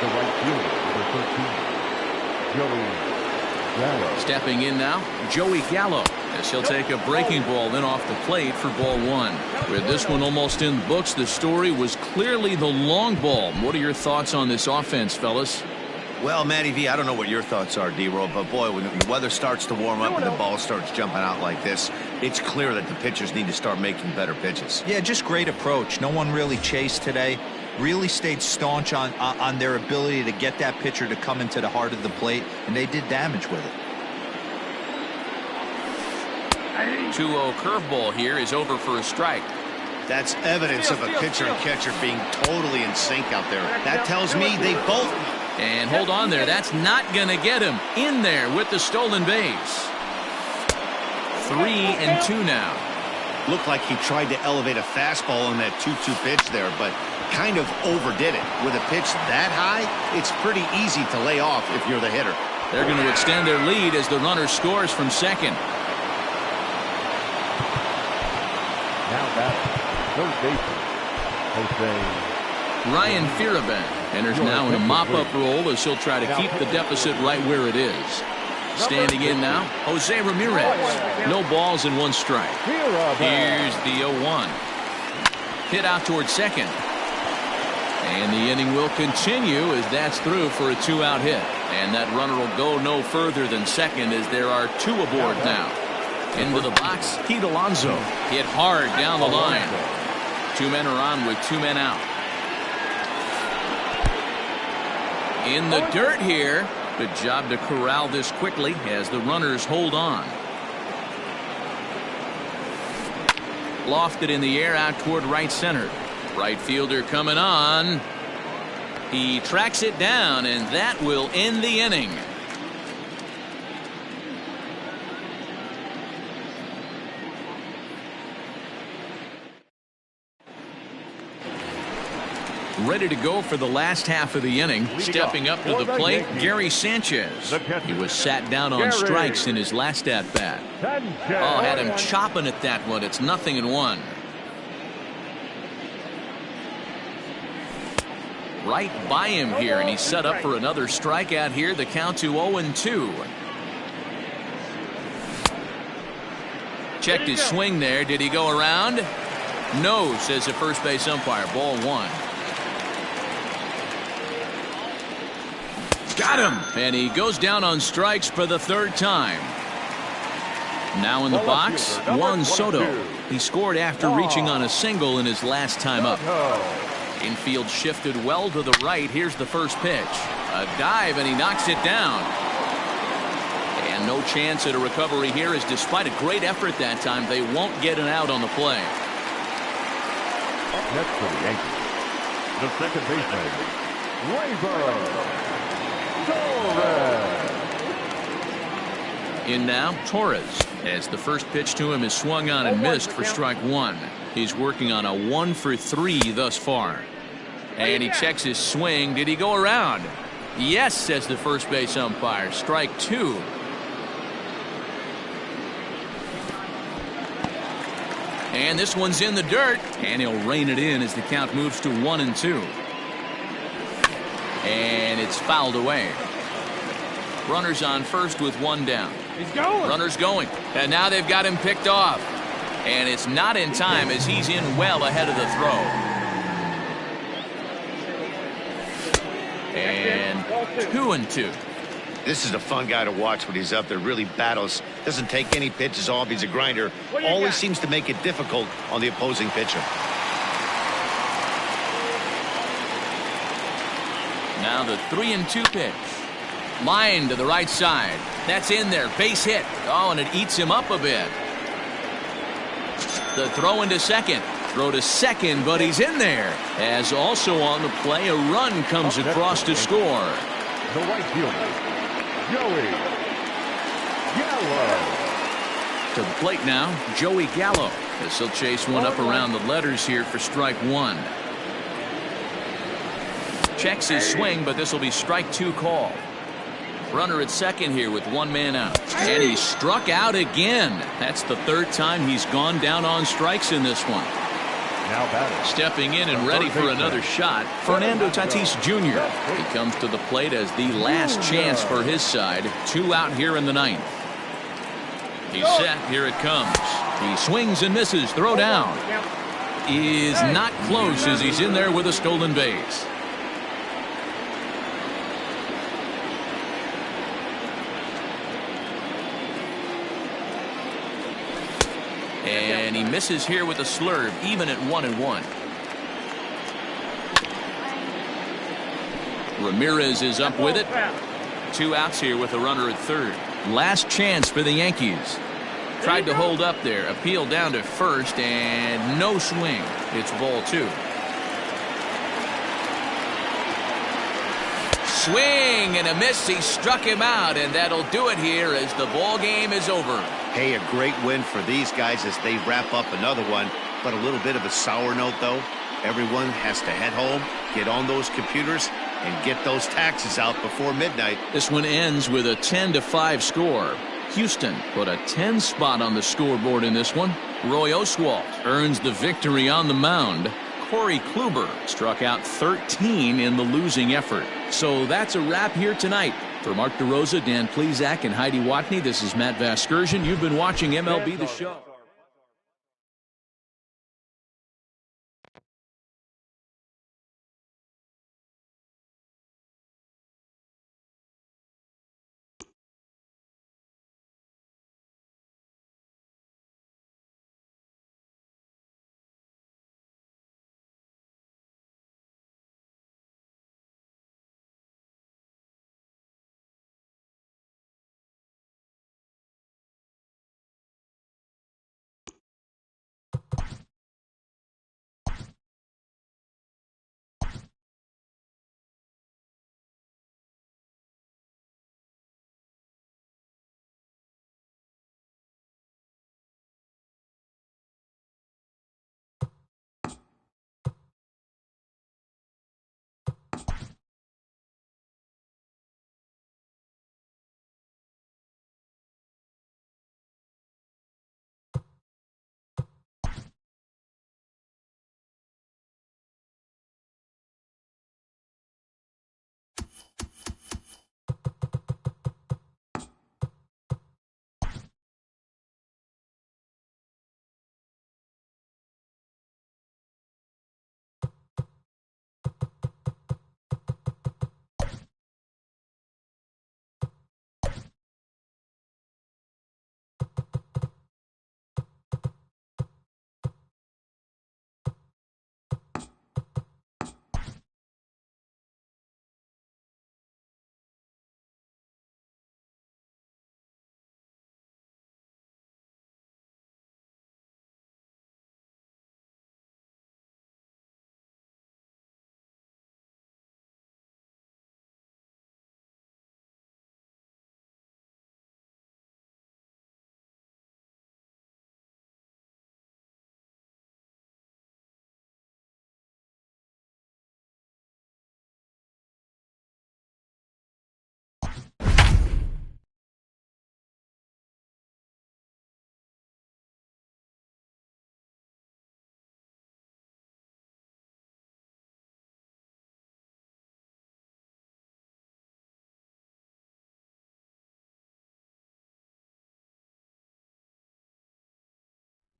The right fielder, number 13, Joey Gallo. Stepping in now, Joey Gallo, as he'll take a breaking ball in off the plate for ball 1. With this one almost in the books, the story was clearly the long ball. What are your thoughts on this offense, fellas? Well, Matty V, I don't know what your thoughts are, D-Roll, but boy, when the weather starts to warm up and the ball starts jumping out like this, it's clear that the pitchers need to start making better pitches. Yeah, just great approach. No one really chased today. Really stayed staunch on their ability to get that pitcher to come into the heart of the plate, and they did damage with it. 2-0 curveball here is over for a strike. That's evidence of a pitcher and catcher being totally in sync out there. That tells me they both... And hold on there. That's not going to get him in there with the stolen base. 3-2 now. Looked like he tried to elevate a fastball on that 2-2 pitch there, but kind of overdid it. With a pitch that high, it's pretty easy to lay off if you're the hitter. They're going to extend their lead as the runner scores from second. Now batting, third baseman, Jose Ryan Fierabin enters now in a mop-up role as he'll try to keep the deficit right where it is. Standing in now, Jose Ramirez. No balls and 1 strike. Here's the 0-1. Hit out towards second. And the inning will continue as that's through for a 2-out hit. And that runner will go no further than second as there are 2 aboard now. Into the box, Pete Alonso. Hit hard down the line. 2 men are on with 2 men out. In the dirt here. Good job to corral this quickly as the runners hold on. Lofted in the air out toward right center. Right fielder coming on. He tracks it down, and that will end the inning. Ready to go for the last half of the inning. Stepping up to the plate, Gary Sanchez. He was sat down on strikes in his last at-bat. Oh, had him chopping at that one. It's 0-1. Right by him here, and he's set up for another strikeout here. The count to 0-2. Checked his swing there. Did he go around? No, says the first base umpire. Ball 1. Got him! And he goes down on strikes for the 3rd time. Now in the box, Juan Soto. He scored after reaching on a single in his last time up. Infield shifted well to the right. Here's the first pitch. A dive, and he knocks it down. And no chance at a recovery here, as despite a great effort that time, they won't get an out on the play. Up next for the Yankees, the second baseman, Gleyber Torres. In now, Torres, as the first pitch to him is swung on and missed for strike 1. He's working on a 1-for-3 thus far. And he checks his swing. Did he go around? Yes, says the first base umpire. Strike 2. And this one's in the dirt, and he'll rein it in as the count moves to 1-2. And it's fouled away. Runners on first with 1 down. He's going. Runners going. And now they've got him picked off. And it's not in time, as he's in well ahead of the throw. And 2-2. This is a fun guy to watch when he's up there. Really battles. Doesn't take any pitches off. He's a grinder. Always seems to make it difficult on the opposing pitcher. Now the 3-2 pitch. Line to the right side. That's in there. Base hit. Oh, and it eats him up a bit. The throw into second. Throw to second, but he's in there. As also on the play, a run comes across to score. The right fielder, Joey Gallo. To the plate now, Joey Gallo. This will chase one up around the letters here for strike 1. Checks his swing, but this will be strike 2 call. Runner at second here with 1 man out. And he struck out again. That's the 3rd time he's gone down on strikes in this one. Now batting. Stepping in and ready for another shot, Fernando Tatis Jr. He comes to the plate as the last chance for his side. 2 out here in the 9th. He's set. Here it comes. He swings and misses. Throw down. Is not close as he's in there with a stolen base. And he misses here with a slurve, even at 1-1. Ramirez is up with it. 2 outs here with a runner at third. Last chance for the Yankees. Tried to hold up there. Appeal down to first, and no swing. It's ball 2. Swing and a miss. He struck him out, and that'll do it here as the ball game is over. Hey, a great win for these guys as they wrap up another one. But a little bit of a sour note, though. Everyone has to head home, get on those computers, and get those taxes out before midnight. This one ends with a 10-5 score. Houston put a 10 spot on the scoreboard in this one. Roy Oswalt earns the victory on the mound. Corey Kluber struck out 13 in the losing effort. So that's a wrap here tonight. For Mark DeRosa, Dan Plesac, and Heidi Watney, this is Matt Vasgersian. You've been watching MLB The Show.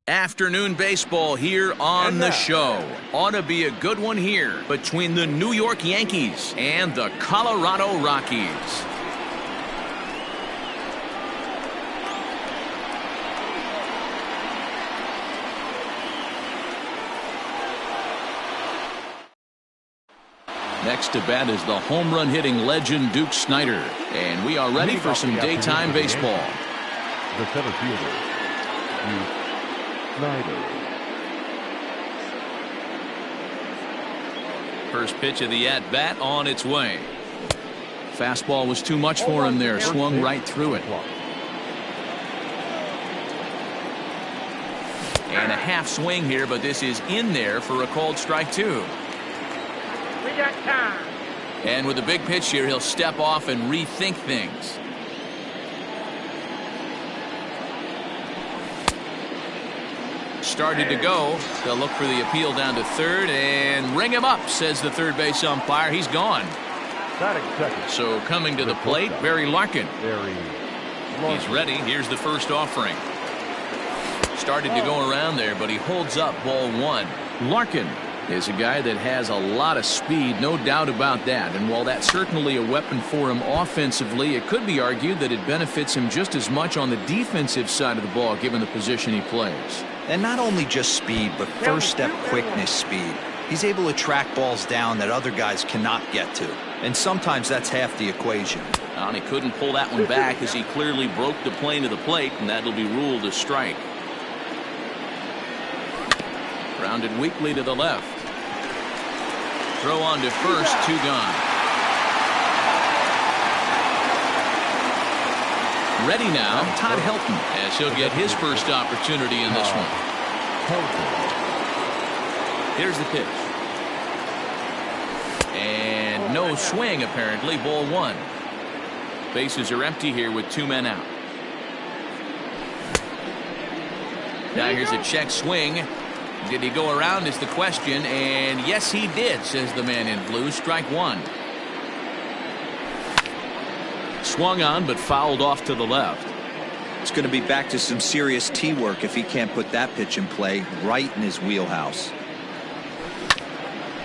Afternoon baseball here on the show. Ought to be a good one here between the New York Yankees and the Colorado Rockies. Next to bat is the home run hitting legend Duke Snider. And we are ready for some daytime baseball. The center fielder, Duke Snider. First pitch of the at-bat on its way. Fastball was too much for him there. Swung right through it. And a half swing here, but this is in there for a called strike two. We got time. And with a big pitch here, he'll step off and rethink things. Started to go. They'll look for the appeal down to third and ring him up, says the third base umpire. He's gone. So coming to the plate, Barry Larkin. He's ready. Here's the first offering. Started to go around there, but he holds up ball one. Larkin is a guy that has a lot of speed, no doubt about that. And while that's certainly a weapon for him offensively, it could be argued that it benefits him just as much on the defensive side of the ball, given the position he plays. And not only just speed, but first step quickness speed. He's able to track balls down that other guys cannot get to. And sometimes that's half the equation. And he couldn't pull that one back as he clearly broke the plane of the plate, and that'll be ruled a strike. Grounded weakly to the left. Throw on to first, two gone. Ready now, Todd Helton, as he'll get his first opportunity in this one. Here's the pitch. And no swing, apparently, ball one. Bases are empty here with two men out. Now here's a check swing. Did he go around is the question, and yes he did, says the man in blue. Strike one. Swung on but fouled off to the left. It's going to be back to some serious tee work if he can't put that pitch in play right in his wheelhouse.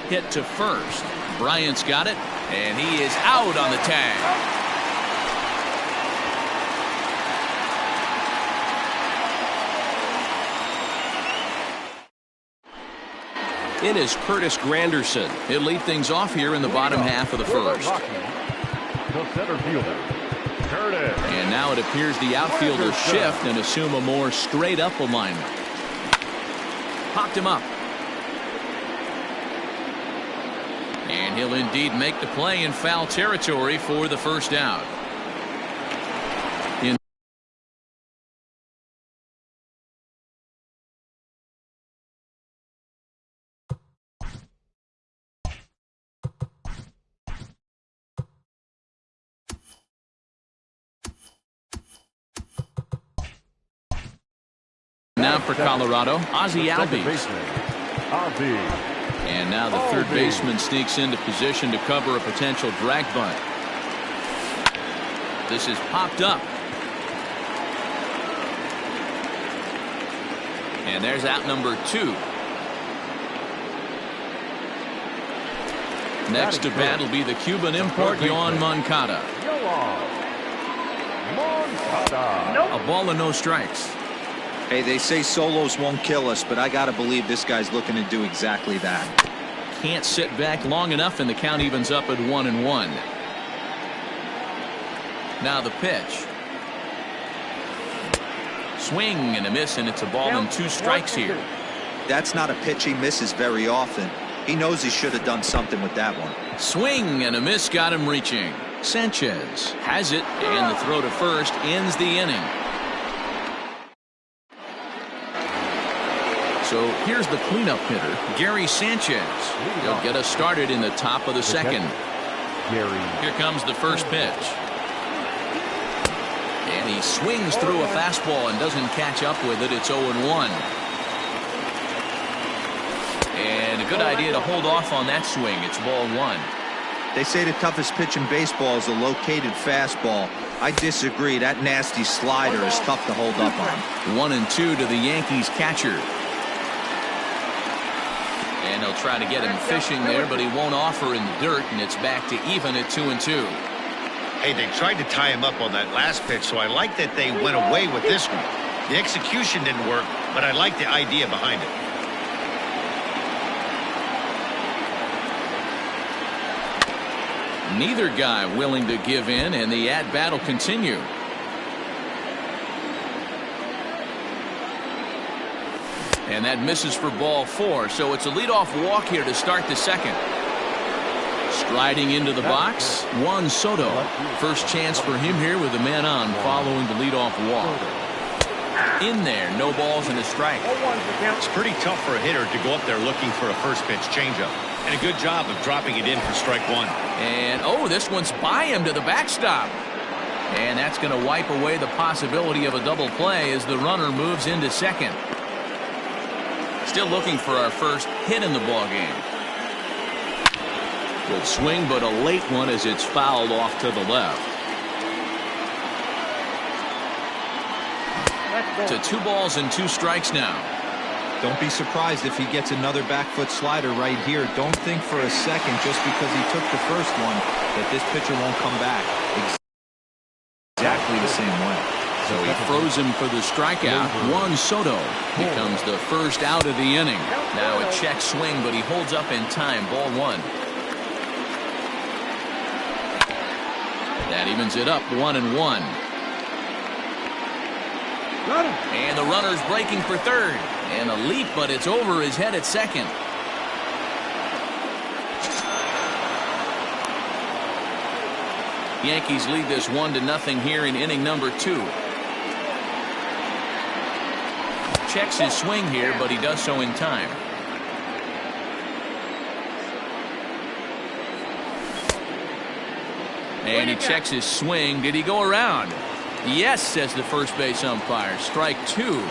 Hit to first. Bryant's got it, and he is out on the tag. It is Curtis Granderson. He'll lead things off here in the bottom half of the first. The center fielder, Curtis. And now it appears the outfielders shift and assume a more straight up alignment. Popped him up. And he'll indeed make the play in foul territory for the first out. Now for Colorado, Ozzie Albies. And now the third baseman sneaks into position to cover a potential drag bunt. This is popped up. And there's out number two. Next to bat will be the Cuban import, Yoan Moncada. A ball and no strikes. Hey, they say solos won't kill us, but I got to believe this guy's looking to do exactly that. Can't sit back long enough, and the count evens up at 1-1. Now the pitch. Swing and a miss, and it's a ball and two strikes here. That's not a pitch he misses very often. He knows he should have done something with that one. Swing and a miss got him reaching. Sanchez has it, and the throw to first ends the inning. So here's the cleanup hitter, Gary Sanchez. He'll get us started in the top of the second. Here comes the first pitch. And he swings through a fastball and doesn't catch up with it. It's 0-1. And a good idea to hold off on that swing. It's ball one. They say the toughest pitch in baseball is a located fastball. I disagree. That nasty slider is tough to hold up on. 1-2 to the Yankees catcher. And they'll try to get him fishing there, but he won't offer in the dirt, and it's back to even at 2-2. Hey, they tried to tie him up on that last pitch, so I like that they went away with this one. The execution didn't work, but I like the idea behind it. Neither guy willing to give in, and the at-bat will continue. And that misses for ball 4, so it's a leadoff walk here to start the second. Striding into the box, Juan Soto. First chance for him here with a man on following the leadoff walk. In there, no balls and a strike. It's pretty tough for a hitter to go up there looking for a first pitch changeup. And a good job of dropping it in for strike 1. And, oh, this one's by him to the backstop. And that's going to wipe away the possibility of a double play as the runner moves into second. Still looking for our first hit in the ballgame. Good swing, but a late one as it's fouled off to the left. To 2 balls and 2 strikes now. Don't be surprised if he gets another back foot slider right here. Don't think for a second just because he took the first one that this pitcher won't come back exactly the same way. So he froze him for the strikeout. Juan Soto becomes the first out of the inning. Now a check swing, but he holds up in time. Ball 1. That evens it up 1-1. And the runner's breaking for third. And a leap, but it's over his head at second. Yankees lead this 1-0 here in inning number 2. Checks his swing here, but he does so in time. And he checks his swing. Did he go around? Yes, says the first base umpire. Strike 2.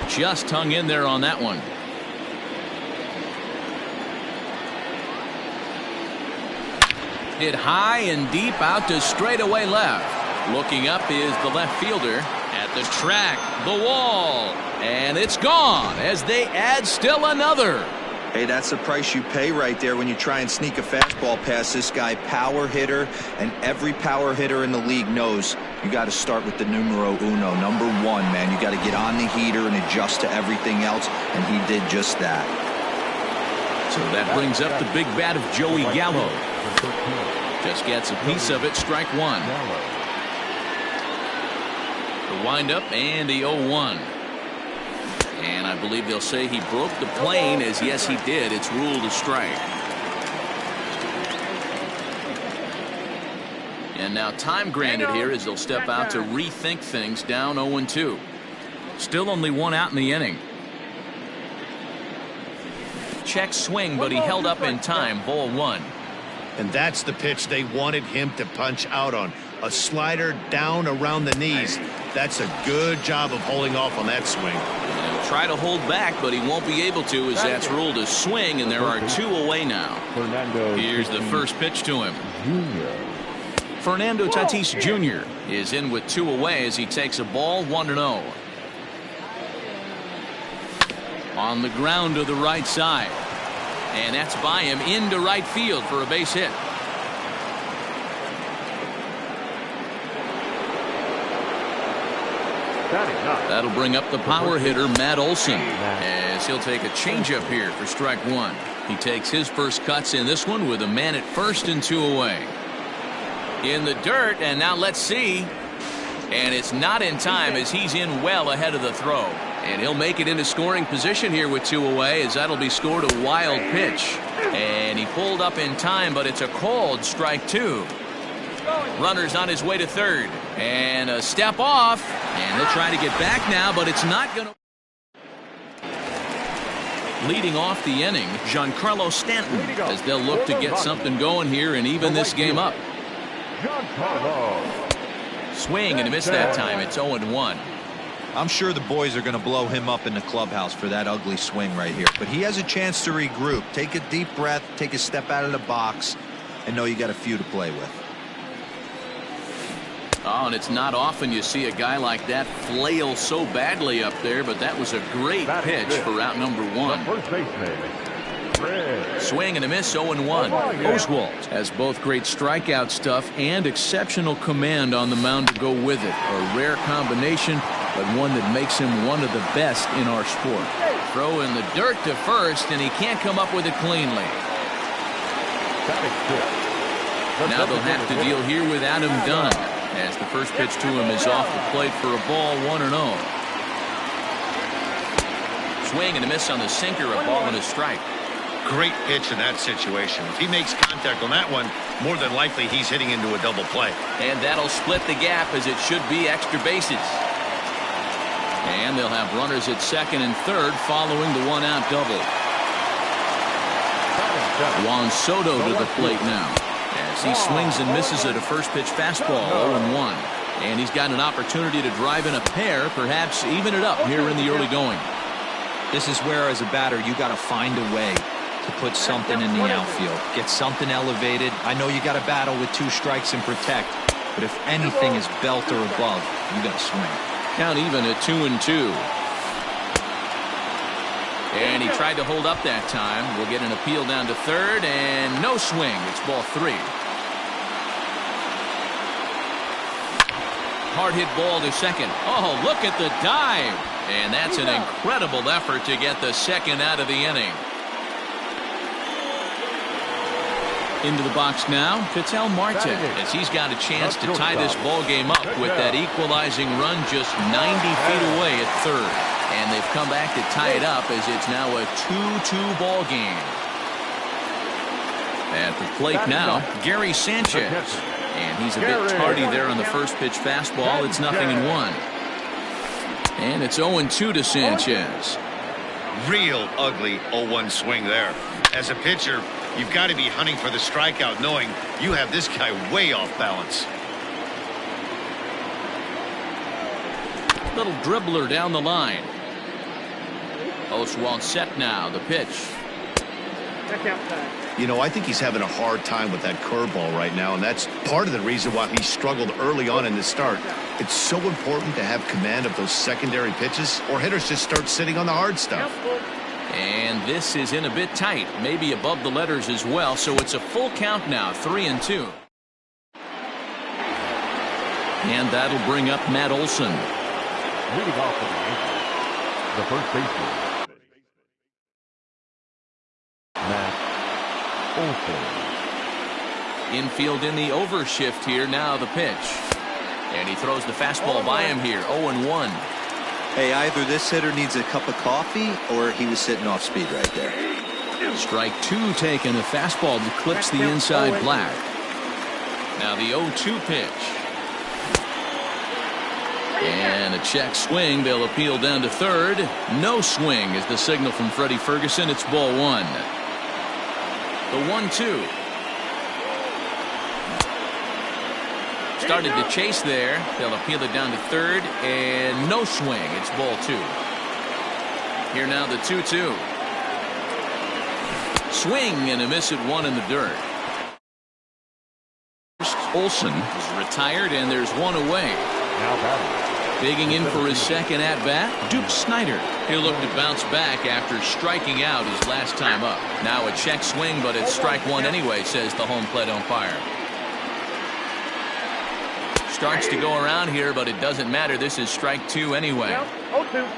Just hung in there on that one. Hit high and deep out to straightaway left. Looking up is the left fielder at the track, the wall, and it's gone as they add still another. Hey, that's the price you pay right there when you try and sneak a fastball past this guy. Power hitter, and every power hitter in the league knows you got to start with the numero uno, number 1, man. You got to get on the heater and adjust to everything else, and he did just that. So that brings up the big bat of Joey Gallo. Just gets a piece of it. Strike 1. The windup and the 0-1. And I believe they'll say he broke the plane, as yes he did. It's ruled a strike. And now time granted here as they'll step out to rethink things, down 0-2. Still only 1 out in the inning. Check swing, but he held up in time. Ball 1. And that's the pitch they wanted him to punch out on. A slider down around the knees. That's a good job of holding off on that swing. He'll try to hold back, but he won't be able to, as that's ruled a swing, and there are 2 away now. Here's the first pitch to him. Fernando Tatis Jr. is in with 2 away as he takes a ball. 1-0. On the ground to the right side. And that's by him into right field for a base hit. That'll bring up the power hitter, Matt Olson, as he'll take a changeup here for strike 1. He takes his first cuts in this one with a man at first and 2 away. In the dirt, and now let's see. And it's not in time as he's in well ahead of the throw. And he'll make it into scoring position here with 2 away, as that'll be scored a wild pitch. And he pulled up in time, but it's a called strike 2. Runner's on his way to third. And a step off. And he'll try to get back now, but it's not going to. Leading off the inning, Giancarlo Stanton, as they'll look to get something going here and even this game up. Swing and a miss that time. It's 0-1. I'm sure the boys are going to blow him up in the clubhouse for that ugly swing right here. But he has a chance to regroup. Take a deep breath, take a step out of the box, and know you got a few to play with. Oh, and it's not often you see a guy like that flail so badly up there, but that was a great pitch for out number one. First baseman, Red. Swing and a miss, 0-1. Oswalt has both great strikeout stuff and exceptional command on the mound to go with it. A rare combination, but one that makes him one of the best in our sport. Throw in the dirt to first, and he can't come up with it cleanly. Now they'll have to deal here with Adam Dunn, as the first pitch to him is off the plate for a ball, 1-0. Swing and a miss on the sinker, a ball and a strike. Great pitch in that situation. If he makes contact on that one, more than likely he's hitting into a double play. And that'll split the gap, as it should be extra bases. And they'll have runners at second and third following the one-out double. Juan Soto to the plate now, as he swings and misses at a first pitch fastball, 0-1. And he's got an opportunity to drive in a pair, perhaps even it up here in the early going. This is where, as a batter, you got to find a way to put something in the outfield, get something elevated. I know you got to battle with 2 strikes and protect, but if anything is belt or above, you got to swing. Count even at 2-2. And he tried to hold up that time. We'll get an appeal down to third, and no swing. It's ball 3. Hard hit ball to second. Oh, look at the dive. And that's an incredible effort to get the second out of the inning. Into the box now, Ketel Marte, as he's got a chance to tie this ball game up with that equalizing run just 90 feet away at third. And they've come back to tie it up, as it's now a 2-2 ball game. At the plate now, Gary Sanchez. And he's a bit tardy there on the first pitch fastball. It's 0-1. And it's 0-2 to Sanchez. Real ugly 0-1 swing there. As a pitcher, you've got to be hunting for the strikeout, knowing you have this guy way off balance. Little dribbler down the Oswalt set now, the pitch. You know, I think he's having a hard time with that curveball right now, and that's part of the reason why he struggled early on in the start. It's so important to have command of those secondary pitches, or hitters just start sitting on the hard stuff. And this is in a bit tight, maybe above the letters as well, so it's a full count now, 3-2. And that'll bring up Matt Olson. Leading off the first baseman, Matt Olson. Infield in the overshift here, now the pitch. And he throws the fastball by him here, 0-1. Hey, either this hitter needs a cup of coffee or he was sitting off speed right there. Strike 2 taken, a fastball that clips the inside black. Now the 0-2 pitch. And a check swing. They'll appeal down to third. No swing is the signal from Freddie Ferguson. It's ball 1. The 1-2. Started to chase there. They'll appeal it down to third, and no swing. It's ball 2. Here now the 2-2. Swing and a miss at 1 in the dirt. Olson is retired, and there's 1 away. Now batting. Bigging in for his second at-bat, Duke Snider. He'll look to bounce back after striking out his last time up. Now a check swing, but it's strike 1 anyway, says the home plate umpire. Starts to go around here, but it doesn't matter. This is strike 2 anyway.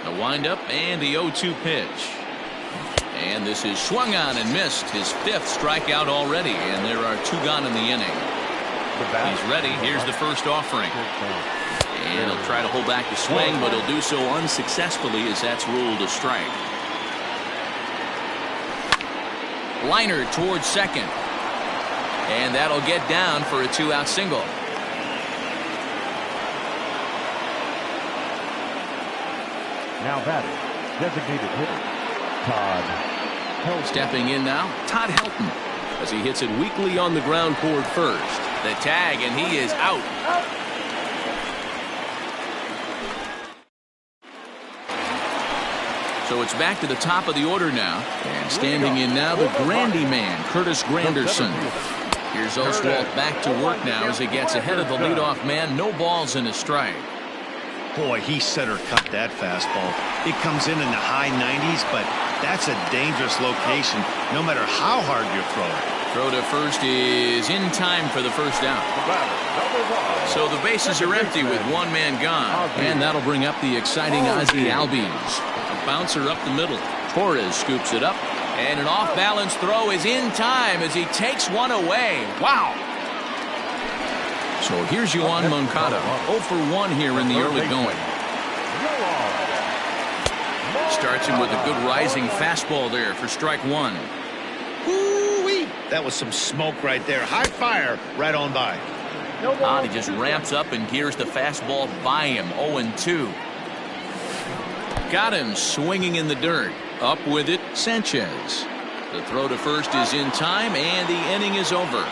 The windup and the 0-2 pitch. And this is swung on and missed. His 5th strikeout already, and there are 2 gone in the inning. He's ready. Here's the first offering. And he'll try to hold back the swing, but he'll do so unsuccessfully, as that's ruled a strike. Liner towards second. And that'll get down for a 2-out single. Now batting, designated hitter, Todd Helton. Stepping in now, Todd Helton, as he hits it weakly on the ground toward first. The tag, and he is out. So it's back to the top of the order now. And standing in now, the Grandy man, Curtis Granderson. Here's Oswalt back to work now as he gets ahead of the leadoff man. No balls in his strike. Boy, he center cut that fastball. It comes in the high 90s, but that's a dangerous location, no matter how hard you throw it. Throw to first is in time for the first out. So the bases are empty with one man gone. And that'll bring up the exciting Ozzie Albies. A bouncer up the middle. Torres scoops it up. And an off-balance throw is in time as he takes one away. Wow. So here's Yoan Moncada. 0 for 1 here in the early going. Starts him with a good rising fastball there for strike one. Woo-wee. That was some smoke right there. High fire right on by. He just ramps up and gears the fastball by him. 0-2. Got him swinging in the dirt. Up with it, Sanchez. The throw to first is in time, and the inning is over.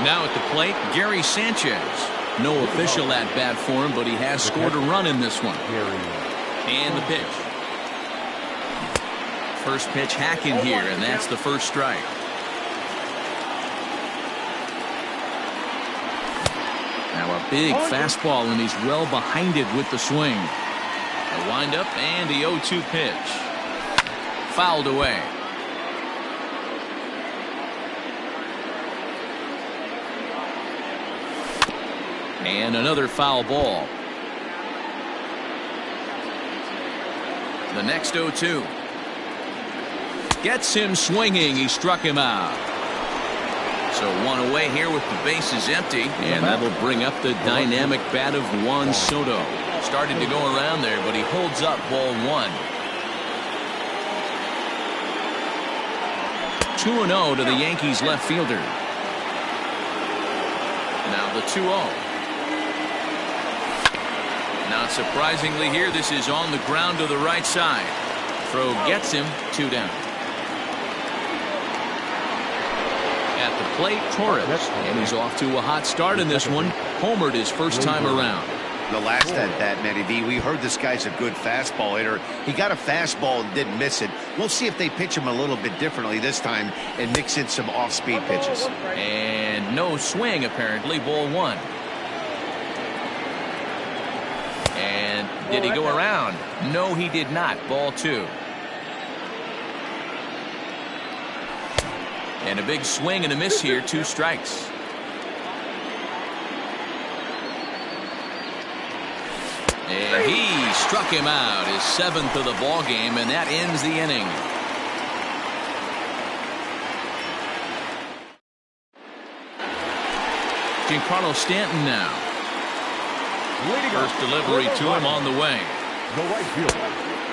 Now at the plate, Gary Sanchez. No official at bat for him, but he has scored a run in this one. And the pitch. First pitch hacking here, and that's the first strike. Now a big fastball, and he's well behind it with the swing. A windup and the 0-2 pitch. Fouled away. And another foul ball. The next 0-2. Gets him swinging. He struck him out. So one away here with the bases empty. And that'll bring up the dynamic bat of Juan Soto. Started to go around there, but he holds up ball one. 2-0 to the Yankees left fielder. Now the 2-0. Not surprisingly here, this is on the ground to the right side. Throw gets him, 2 down. At the plate, Torres, and he's off to a hot start in this one. Homered his first time around. The last at bat, Matty V, we heard this guy's a good fastball hitter. He got a fastball and didn't miss it. We'll see if they pitch him a little bit differently this time and mix in some off-speed pitches. And no swing, apparently, ball one. And did he go around? No, he did not. Ball two. And a big swing and a miss here. 2 strikes. And he struck him out, his 7th of the ball game, and that ends the inning. Giancarlo Stanton now. First delivery to him on the way.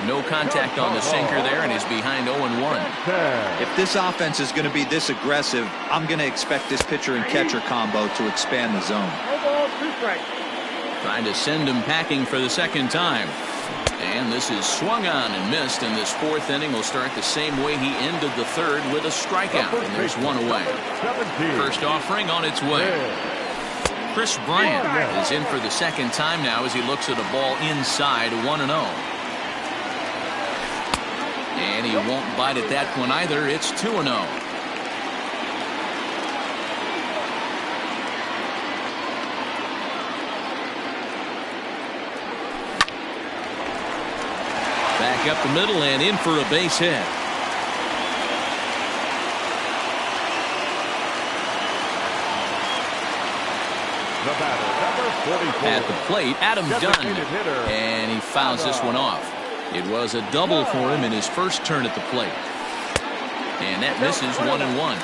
No contact on the sinker there, and he's behind 0-1. If this offense is going to be this aggressive, I'm going to expect this pitcher and catcher combo to expand the zone. Trying to send him packing for the second time. And this is swung on and missed, and this 4th inning will start the same way he ended the 3rd with a strikeout, and there's 1 away. First offering on its way. Chris Bryant is in for the second time now as he looks at a ball inside, 1-0. And he won't bite at that one either. It's 2-0. Back up the middle and in for a base hit. At the plate, Adam Dunn, and he fouls this one off. It was a double for him in his first turn at the plate. And that misses 1-1.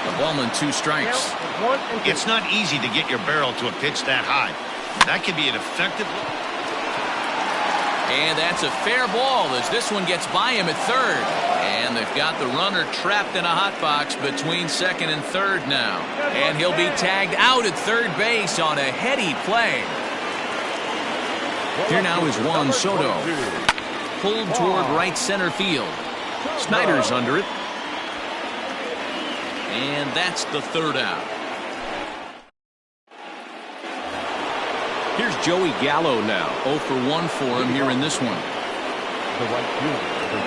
The ballman 2 strikes. It's not easy to get your barrel to a pitch that high. That could be an effective. And that's a fair ball as this one gets by him at 3rd. And they've got the runner trapped in a hot box between 2nd and 3rd now. And he'll be tagged out at 3rd base on a heady play. Here now is Juan Soto. Pulled toward right center field. Snyder's under it. And that's the 3rd out. Here's Joey Gallo now. 0 for 1 for him here in this one. The right fielder, number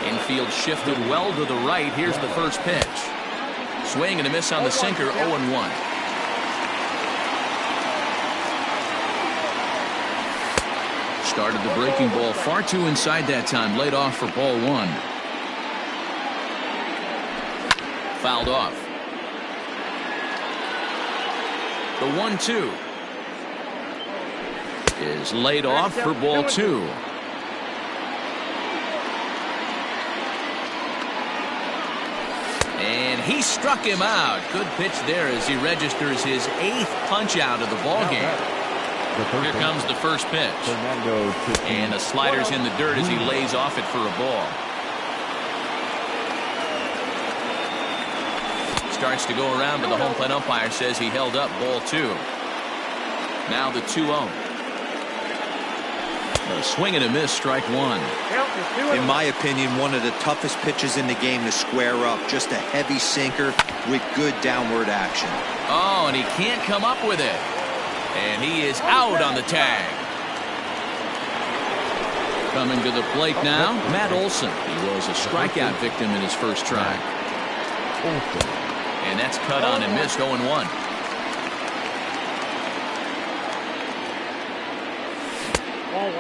13. Infield shifted well to the right. Here's the first pitch. Swing and a miss on the sinker, 0-1. Started the breaking ball far too inside that time. Laid off for ball 1. Fouled off. The 1-2 is laid off for ball 2. And he struck him out. Good pitch there as he registers his 8th punch out of the ball game. Here comes the first pitch. And the slider's in the dirt as he lays off it for a ball. Starts to go around, but the home plate umpire says he held up ball 2. Now the 2-0. A swing and a miss, strike 1. In my opinion, one of the toughest pitches in the game to square up. Just a heavy sinker with good downward action. Oh, and he can't come up with it. And he is out on the tag. Coming to the plate now, Matt Olson. He was a strikeout victim in his first try. And that's cut on and missed, 0-1.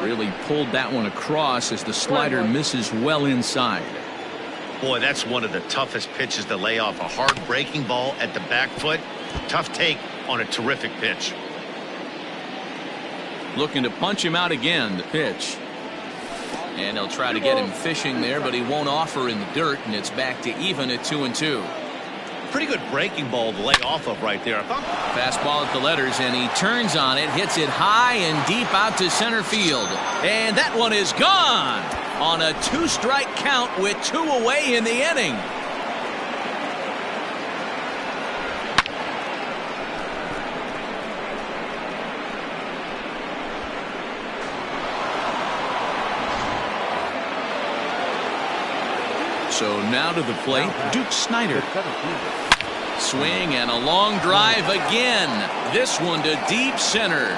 Really pulled that one across as the slider misses well inside. Boy, that's one of the toughest pitches to lay off. A hard breaking ball at the back foot. Tough take on a terrific pitch. Looking to punch him out again, the pitch. And they'll try to get him fishing there, but he won't offer in the dirt, and it's back to even at 2-2. Pretty good breaking ball to lay off of right there. Fastball at the letters, and he turns on it, hits it high and deep out to center field. And that one is gone on a 2-strike count with 2 away in the inning. So now to the plate, Duke Snider. Swing and a long drive again. This one to deep center.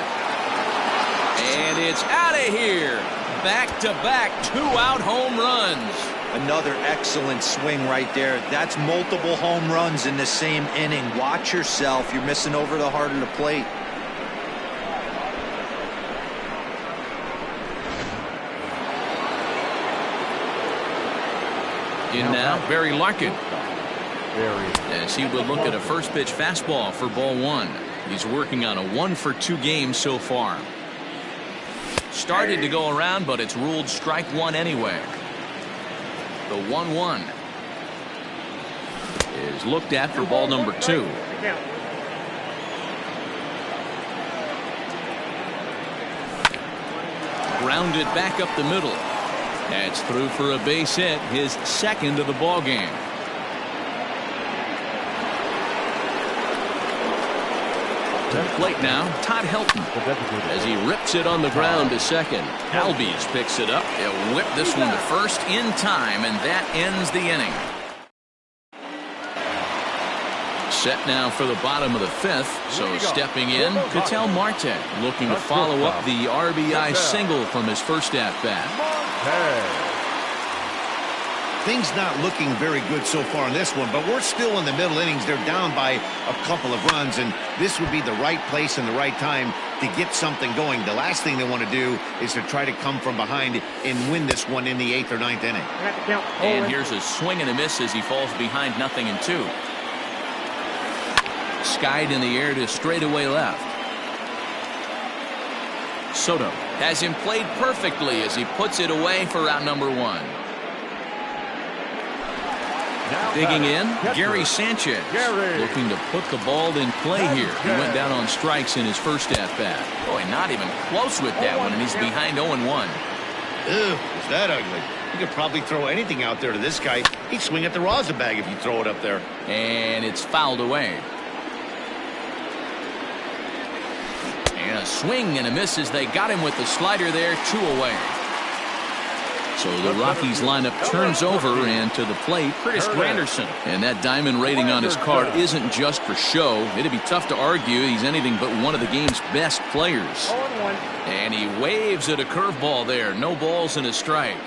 And it's out of here. Back-to-back 2-out home runs. Another excellent swing right there. That's multiple home runs in the same inning. Watch yourself. You're missing over the heart of the plate. In now, Barry Larkin. As he would look at a first pitch fastball for ball 1. He's working on a 1-for-2 game so far. Started to go around, but it's ruled strike 1 anyway. The 1-1 is looked at for ball number 2. Grounded back up the middle. That's through for a base hit, his 2nd of the ball game. To the plate now, Todd Helton, as he rips it on the ground to second. Albies picks it up. He'll whip this one to first in time, and that ends the inning. Set now for the bottom of the 5th, so stepping in, Ketel Marte, looking to follow up the RBI single from his first at-bat. Things not looking very good so far in this one, but we're still in the middle innings. They're down by a couple of runs, and this would be the right place and the right time to get something going. The last thing they want to do is to try to come from behind and win this one in the 8th or 9th inning. And here's a swing and a miss as he falls behind 0-2. Skied in the air to straightaway left. Soto has him played perfectly as he puts it away for out number 1. Digging in, Gary Sanchez, looking to put the ball in play here. He went down on strikes in his first at-bat. Boy, not even close with that one, and he's behind 0-1. Ew, is that ugly? You could probably throw anything out there to this guy. He'd swing at the rosin bag if you throw it up there. And it's fouled away. And a swing and a miss as they got him with the slider there, 2 away. So the Rockies lineup turns over, and to the plate, Curtis Granderson. And that diamond rating on his card isn't just for show. It'd be tough to argue he's anything but one of the game's best players. And he waves at a curveball there. No balls and a strike.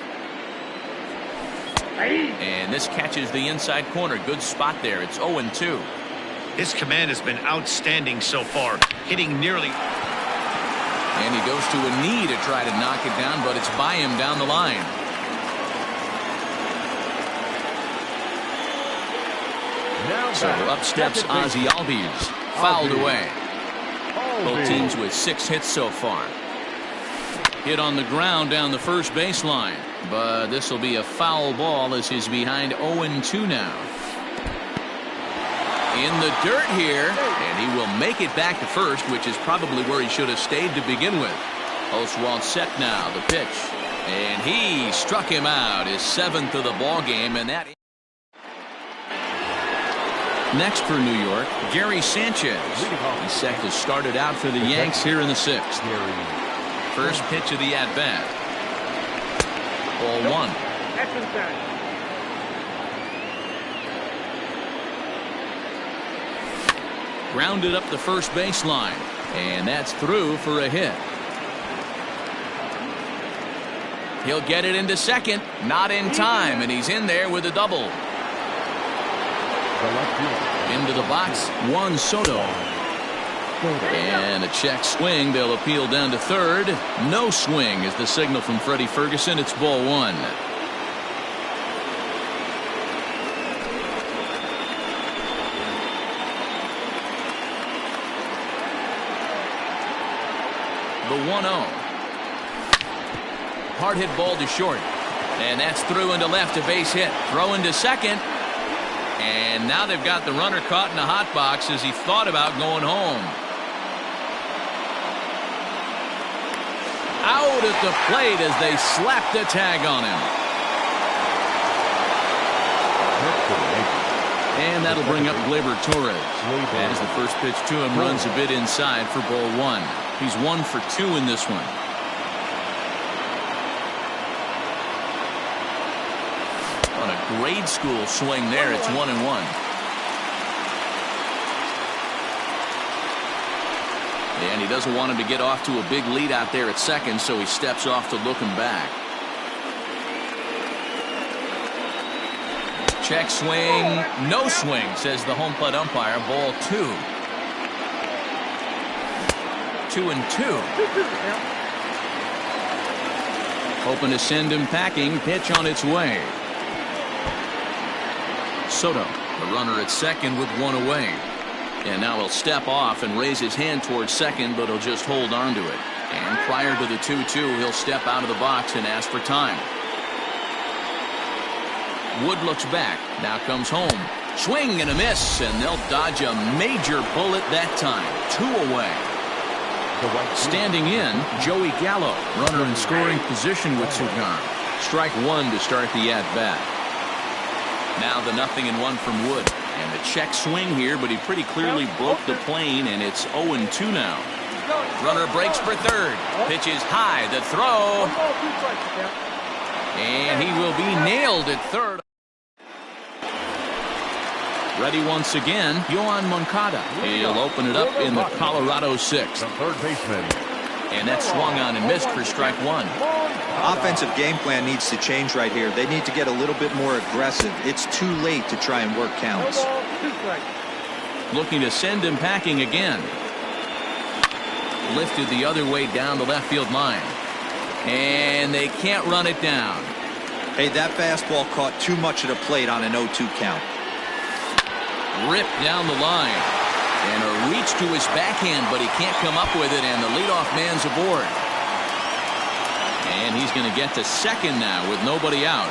And this catches the inside corner. Good spot there. It's 0-2. His command has been outstanding so far, hitting nearly. And he goes to a knee to try to knock it down, but it's by him down the line. So up steps Ozzie Albies. Fouled away. Both teams with 6 hits so far. Hit on the ground down the first baseline. But this will be a foul ball as he's behind 0-2 now. In the dirt here, and he will make it back to first, which is probably where he should have stayed to begin with. Oswald set now, the pitch. And he struck him out, his 7th of the ball game, and that. Next for New York, Gary Sanchez. He's set to start it out for the Yanks here in the 6th. First pitch of the at-bat. Ball 1. Grounded up the first baseline, and that's through for a hit. He'll get it into second, not in time, and he's in there with a double. Into the box, Juan Soto. And a check swing. They'll appeal down to third. No swing is the signal from Freddie Ferguson. It's ball 1. The 1-0. Hard hit ball to short. And that's through into left, a base hit. Throw into second. And now they've got the runner caught in the hot box as he thought about going home. Out at the plate as they slapped a tag on him. And that'll bring up Gleyber Torres. As the first pitch to him runs a bit inside for ball 1. He's 1 for 2 in this one. On a grade school swing there, it's 1-1. And he doesn't want him to get off to a big lead out there at second, so he steps off to look him back. Check swing, no swing, says the home plate umpire. Ball 2. 2-2. Hoping to send him packing. Pitch on its way. Soto, the runner at second with 1 away. And now he'll step off and raise his hand towards second, but he'll just hold on to it. And prior to the 2-2, he'll step out of the box and ask for time. Wood looks back. Now comes home. Swing and a miss, and they'll dodge a major bullet that time. 2 away. Standing in, Joey Gallo, runner in scoring position with 2 gone. Strike 1 to start the at-bat. Now the 0-1 from Wood. And the check swing here, but he pretty clearly broke the plane, and it's 0-2 now. Runner breaks for third. Pitch is high. The throw. And he will be nailed at third. Ready once again, Yohan Moncada. He'll open it up in the Colorado 6th. The third baseman. And that's swung on and missed for strike 1. Offensive game plan needs to change right here. They need to get a little bit more aggressive. It's too late to try and work counts. Looking to send him packing again. Lifted the other way down the left field line. And they can't run it down. Hey, that fastball caught too much of the plate on an 0-2 count. Ripped down the line. And a reach to his backhand, but he can't come up with it, and the leadoff man's aboard. And he's going to get to second now with nobody out.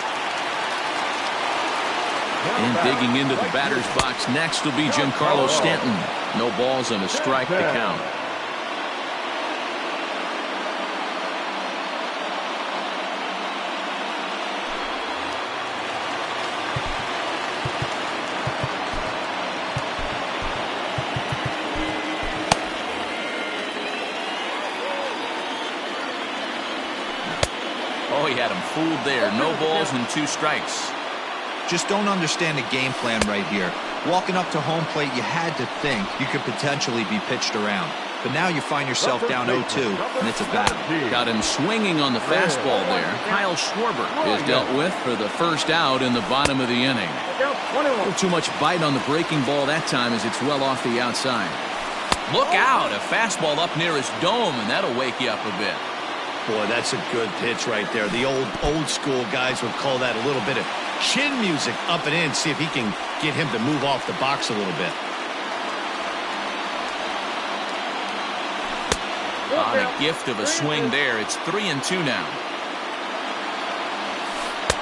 And digging into the batter's box next will be Giancarlo Stanton. No balls and a strike to count. Oh, he had him fooled there. No balls and 2 strikes. Just don't understand the game plan right here. Walking up to home plate, you had to think you could potentially be pitched around. But now you find yourself down 0-2, and it's a battle. Got him swinging on the fastball there. Kyle Schwarber is dealt with for the first out in the bottom of the inning. A little too much bite on the breaking ball that time as it's well off the outside. Look out, a fastball up near his dome, and that'll wake you up a bit. Boy, that's a good pitch right there. The old school guys would call that a little bit of chin music up and in. See if he can get him to move off the box a little bit. On a gift of a swing there. It's 3-2 now.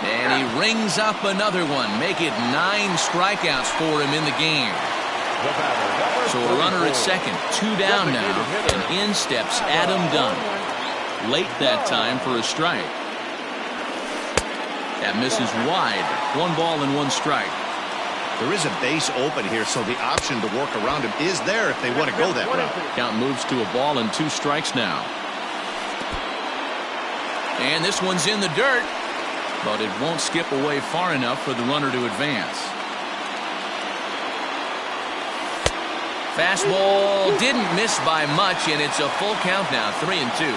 And he rings up another one. Make it 9 strikeouts for him in the game. So a runner at second. 2 down now. And in steps Adam Dunn. Late that time for a strike. That misses wide. 1 ball and 1 strike. There is a base open here, so the option to work around him is there if they want to go that route. Count moves to a ball and 2 strikes now. And this one's in the dirt, but it won't skip away far enough for the runner to advance. Fastball didn't miss by much, and it's a full count now, 3-2.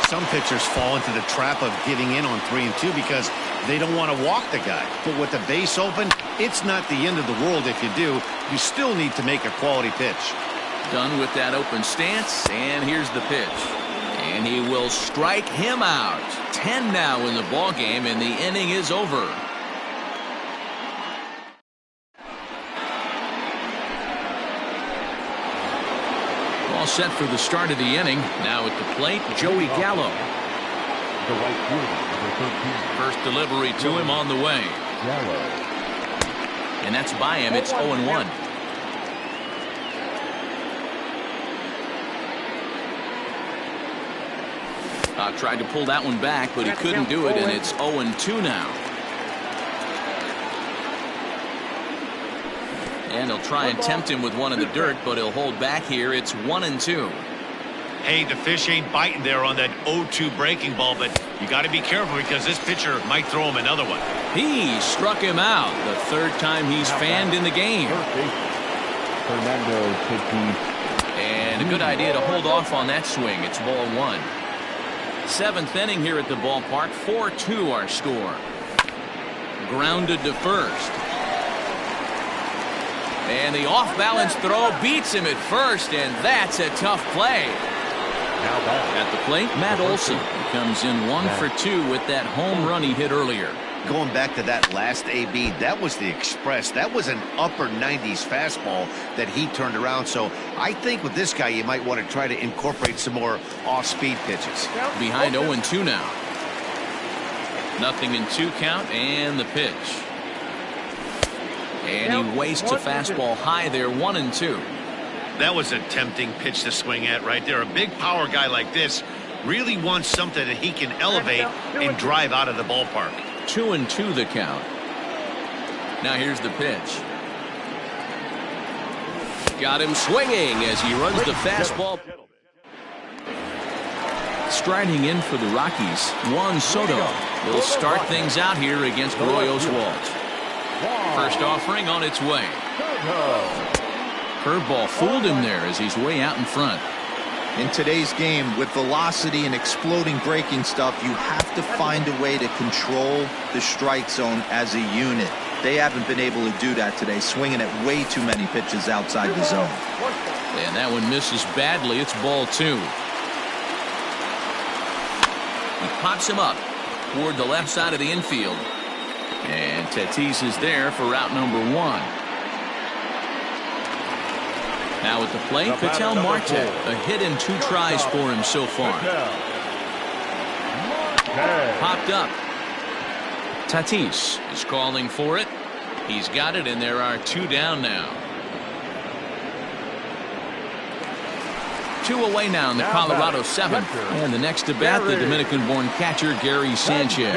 Some pitchers fall into the trap of giving in on 3-2 because they don't want to walk the guy. But with the base open, it's not the end of the world if you do. You still need to make a quality pitch. Done with that open stance, and here's the pitch. And he will strike him out. 10 now in the ball game, and the inning is over. All set for the start of the inning. Now at the plate, Joey Gallo. The right fielder, number 13. First delivery to him on the way. Gallo. And that's by him. It's 0-1. Tried to pull that one back, but he couldn't do it, and it's 0-2 now. And he'll try and tempt him with one in the dirt, but he'll hold back here. It's 1-2. Hey, the fish ain't biting there on that 0-2 breaking ball, but you got to be careful because this pitcher might throw him another one. He struck him out. The 3rd time he's fanned in the game. Fernando Tatis. And a good idea to hold off on that swing. It's ball 1. 7th inning here at the ballpark. 4-2 our score. Grounded to first. And the off-balance throw beats him at first, and that's a tough play. At the plate, Matt Olson comes in 1 for 2 with that home run he hit earlier. Going back to that last AB, that was the express. That was an upper 90s fastball that he turned around. So I think with this guy, you might want to try to incorporate some more off-speed pitches. Behind 0-2 now. 0-2 count, and the pitch. And he wastes a fastball high there, 1-2. That was a tempting pitch to swing at right there. A big power guy like this really wants something that he can elevate and drive out of the ballpark. 2-2 the count. Now here's the pitch. Got him swinging as he runs the fastball. Striding in for the Rockies, Juan Soto will start things out here against Roy Oswalt. First offering on its way. Curveball fooled him there as he's way out in front. In today's game, with velocity and exploding breaking stuff, you have to find a way to control the strike zone as a unit. They haven't been able to do that today, swinging at way too many pitches outside the zone. And that one misses badly. It's ball 2. He pops him up toward the left side of the infield. And Tatis is there for route number 1. Now at the plate, Patel Marte. A hit in 2 tries for him so far. Popped up. Tatis is calling for it. He's got it, and there are 2 down now. 2 away now in the Colorado 7th. And the next to bat, the Dominican-born catcher, Gary Sanchez.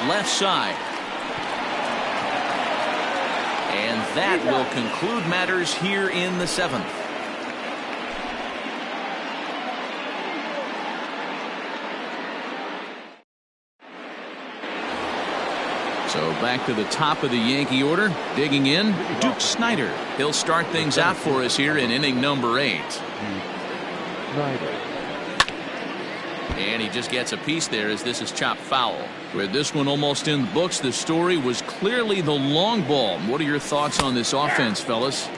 Left side. And that will conclude matters here in the 7th. So back to the top of the Yankee order. Digging in, Duke Snider. He'll start things out for us here in inning number 8. And he just gets a piece there as this is chopped foul. With this one almost in the books, the story was clearly the long ball. What are your thoughts on this offense, fellas?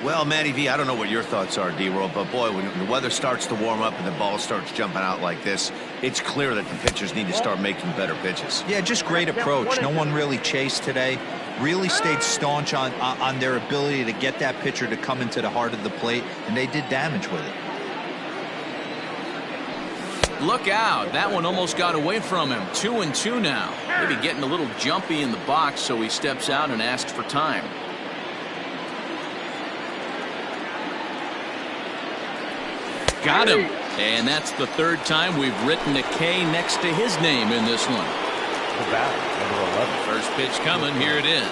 Well, Matty V, I don't know what your thoughts are, D-Roll, but boy, when the weather starts to warm up and the ball starts jumping out like this, it's clear that the pitchers need to start making better pitches. Yeah, just great approach. No one really chased today. Really stayed staunch on their ability to get that pitcher to come into the heart of the plate, and they did damage with it. Look out. That one almost got away from him. 2-2 now. Maybe getting a little jumpy in the box, so he steps out and asks for time. Got him. And that's the 3rd time we've written a K next to his name in this one. The batter, number 11. First pitch coming. Here it is.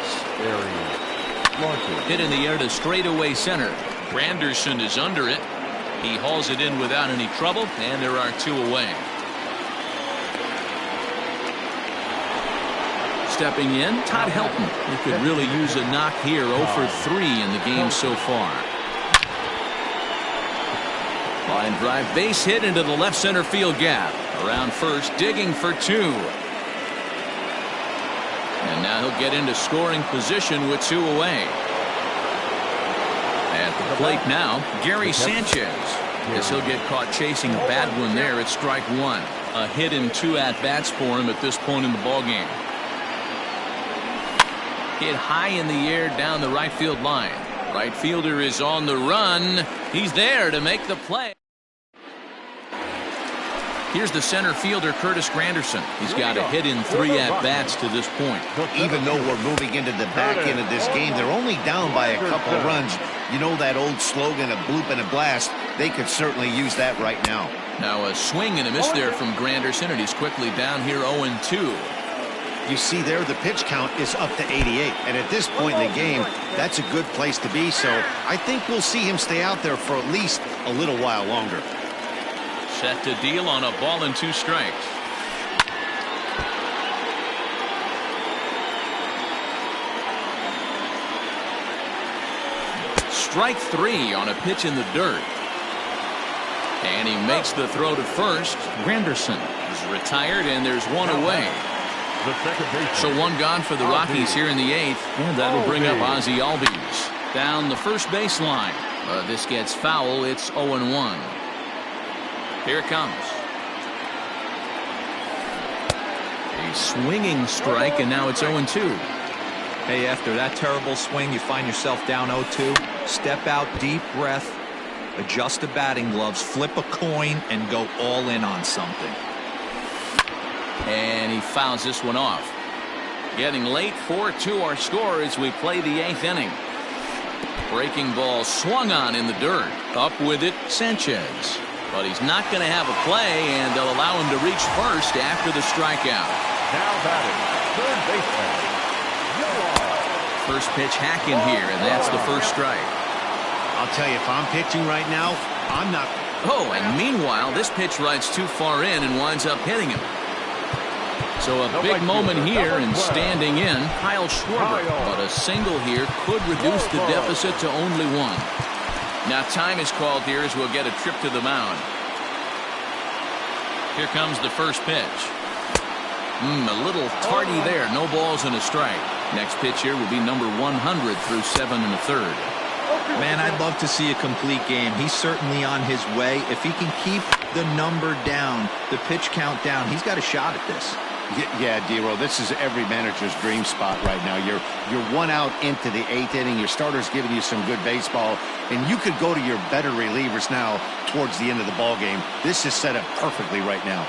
Hit in the air to straightaway center. Granderson is under it. He hauls it in without any trouble, and there are 2 away. Stepping in, Todd Helton. He could really use a knock here. 0 for 3 in the game so far. Line drive base hit into the left center field gap. Around first, digging for 2. And now he'll get into scoring position with 2 away. At the plate now, Gary Sanchez. Guess he'll get caught chasing a bad one there at strike 1. A hit in 2 at-bats for him at this point in the ballgame. Hit high in the air down the right field line. Right fielder is on the run. He's there to make the play. Here's the center fielder, Curtis Granderson. He's got a hit in 3 at-bats to this point. Even though we're moving into the back end of this game, they're only down by a couple of runs. You know that old slogan, a bloop and a blast? They could certainly use that right now. Now a swing and a miss there from Granderson, and he's quickly down here 0-2. You see there, the pitch count is up to 88. And at this point in the game, that's a good place to be. So I think we'll see him stay out there for at least a little while longer. Set to deal on a ball and 2 strikes. Strike 3 on a pitch in the dirt. And he makes the throw to first. Granderson is retired, and there's 1 away. So 1 gone for the Rockies here in the 8th. And that'll bring up Ozzie Albies. Down the first baseline. This gets foul. It's 0-1. Here it comes. A swinging strike, and now it's 0-2. Hey, after that terrible swing, you find yourself down 0-2. Step out, deep breath, adjust the batting gloves, flip a coin, and go all in on something. And he fouls this one off. Getting late, 4-2 our score as we play the 8th inning. Breaking ball swung on in the dirt. Up with it, Sanchez. But he's not going to have a play, and they'll allow him to reach first after the strikeout. Now batting, third baseman. First pitch hacking here, and that's the first strike. I'll tell you, if I'm pitching right now, I'm not. Oh, and meanwhile, this pitch rides too far in and winds up hitting him. So a big moment here, and standing in, Kyle Schwarber. But a single here could reduce the deficit to only 1. Now time is called here as we'll get a trip to the mound. Here comes the first pitch. A little tardy there. No balls and a strike. Next pitch here will be number 100 through 7 1/3. Man, I'd love to see a complete game. He's certainly on his way. If he can keep the number down, the pitch count down, he's got a shot at this. Yeah, D-Roll, this is every manager's dream spot right now. You're 1 out into the 8th inning. Your starter's giving you some good baseball, and you could go to your better relievers now towards the end of the ball game. This is set up perfectly right now.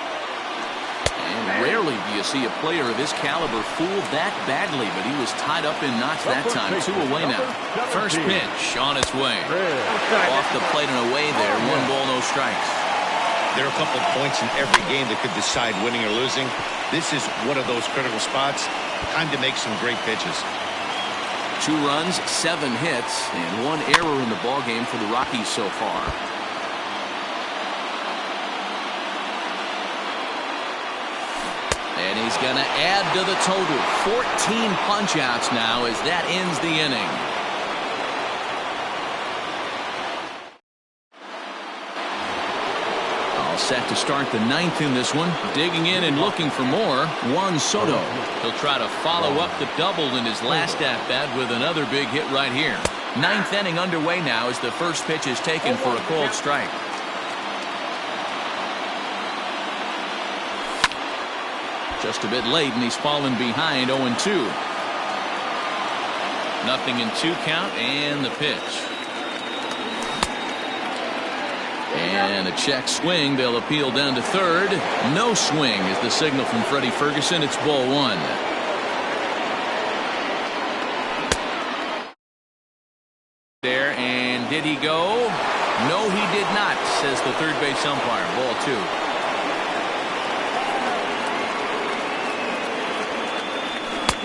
And rarely do you see a player of his caliber fooled that badly, but he was tied up in knots that time. 2 away now. First pitch on its way. Off the plate and away there. 1 ball, no strikes. There are a couple of points in every game that could decide winning or losing. This is one of those critical spots. Time to make some great pitches. 2 runs, 7 hits, and 1 error in the ballgame for the Rockies so far. And he's going to add to the total. 14 punch-outs now as that ends the inning. All set to start the ninth in this one. Digging in and looking for more, Juan Soto. He'll try to follow up the double in his last at-bat with another big hit right here. Ninth inning underway now as the first pitch is taken for a called strike. Just a bit late, and he's fallen behind 0-2. Nothing in 2 count, and the pitch. And a check swing. They'll appeal down to third. No swing is the signal from Freddie Ferguson. It's ball 1. There, and did he go? No, he did not, says the third base umpire. Ball 2.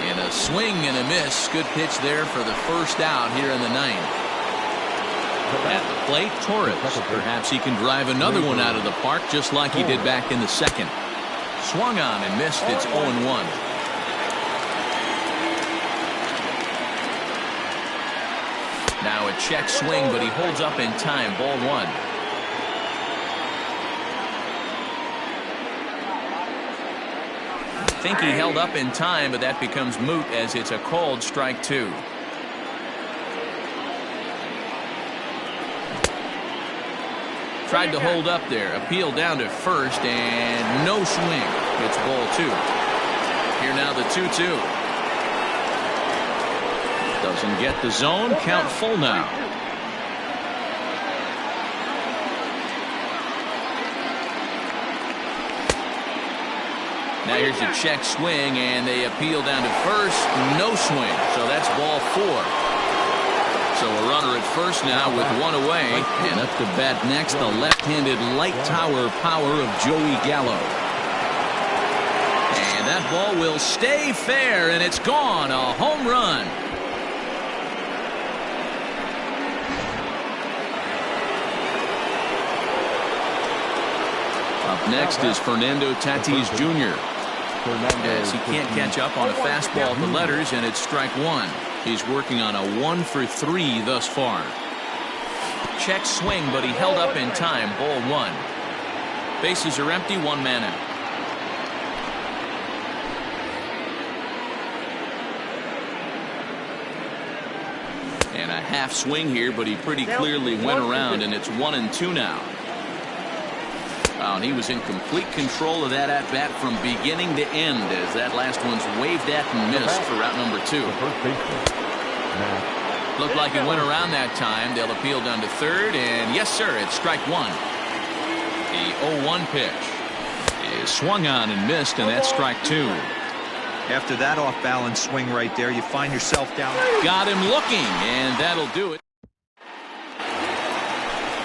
And a swing and a miss. Good pitch there for the first out here in the ninth. At the plate, Torres. Perhaps he can drive another one out of the park just like he did back in the second. Swung on and missed. It's 0-1. Now a check swing, but he holds up in time. Ball 1. I think he held up in time, but that becomes moot as it's a called strike 2. Tried to hold up there. Appeal down to first, and no swing. It's ball 2. Here now the 2-2. Doesn't get the zone. Count full now. Now here's a check swing, and they appeal down to first. No swing. So that's ball 4. So a runner at first now with 1 away. And up to bat next, the left-handed light tower power of Joey Gallo. And that ball will stay fair, and it's gone. A home run. Up next is Fernando Tatis Jr. As he can't catch up on a fastball at the letters, and it's strike 1. He's working on a 1 for 3 thus far. Check swing, but he held up in time. Ball 1. Bases are empty. 1 man out. And a half swing here, but he pretty clearly went around, and it's 1-2 now. And he was in complete control of that at-bat from beginning to end as that last one's waved at and missed for route number 2. Looked like it went around that time. They'll appeal down to third, and yes, sir, it's strike 1. The 0-1 pitch is swung on and missed, and that's strike 2. After that off-balance swing right there, you find yourself down. Got him looking, and that'll do it.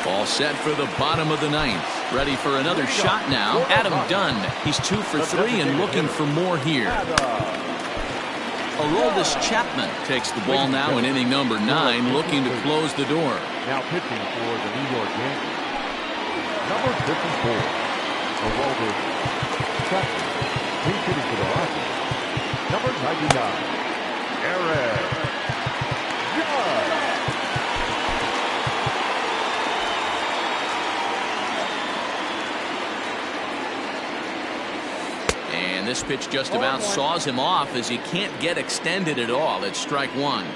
All set for the bottom of the ninth. Ready for another shot now. Adam Dunn. He's 2 for 3 and looking for more here. Aroldis Chapman takes the ball now in inning number 9, looking to close the door. Now pitching for the New York Yankees, number 54, Aroldis Chapman. He's hitting for the Rockies, number 99, Aaron Judge. And this pitch just about saws him off as he can't get extended at all. It's strike 1.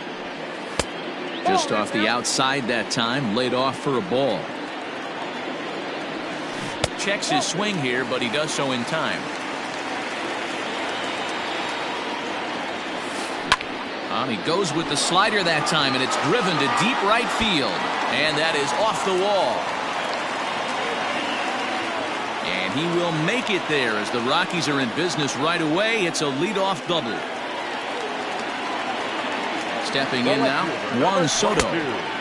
Just off the outside that time, laid off for a ball. Checks his swing here, but he does so in time. He goes with the slider that time, and it's driven to deep right field. And that is off the wall. And he will make it there as the Rockies are in business right away. It's a leadoff double. Stepping in now, Juan Soto.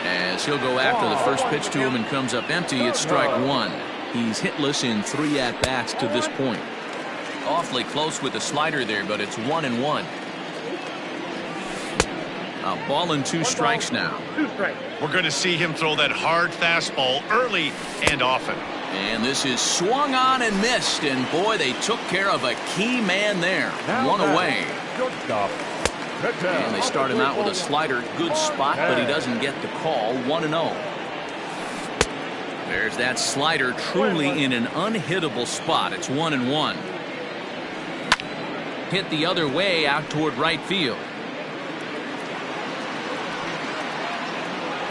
As he'll go after the first pitch to him and comes up empty, it's strike 1. He's hitless in 3 at-bats to this point. Awfully close with the slider there, but it's 1-1. A ball and 2 strikes now. We're going to see him throw that hard fastball early and often. And this is swung on and missed. And boy, they took care of a key man there. One away. Shortstop. And they start him out with a slider. Good spot, but he doesn't get the call. 1-0. There's that slider, truly in an unhittable spot. It's 1-1. Hit the other way out toward right field.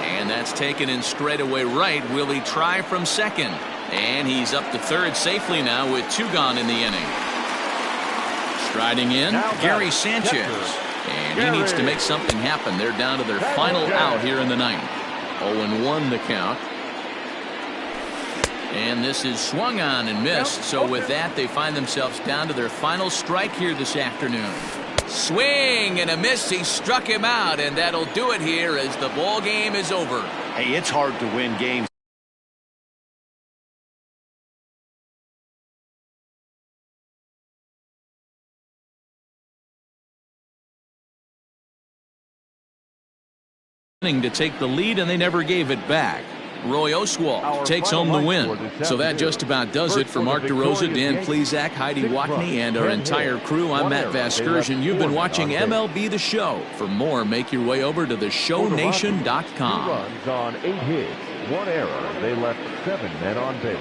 And that's taken in straightaway right. Will he try from second? And he's up to third safely now with 2 gone in the inning. Striding in, Gary Sanchez. And he needs to make something happen. They're down to their final out here in the ninth. 0-1 the count. And this is swung on and missed. So with that, they find themselves down to their final strike here this afternoon. Swing and a miss. He struck him out, and that'll do it here as the ball game is over. Hey, it's hard to win games. To take the lead, and they never gave it back. Roy Oswalt takes home the win. So that just about does it for Mark DeRosa, Dan Plesac, Heidi Watney, and our entire crew. I'm Matt Vasgersian. You've been watching MLB The Show. For more, make your way over to theshownation.com. 2 runs on 8 hits, 1 error. They left 7 men on base.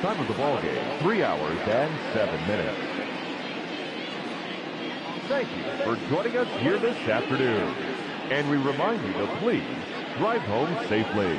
Time of the ball game, 3 hours and 7 minutes. Thank you for joining us here this afternoon. And we remind you to please drive home safely.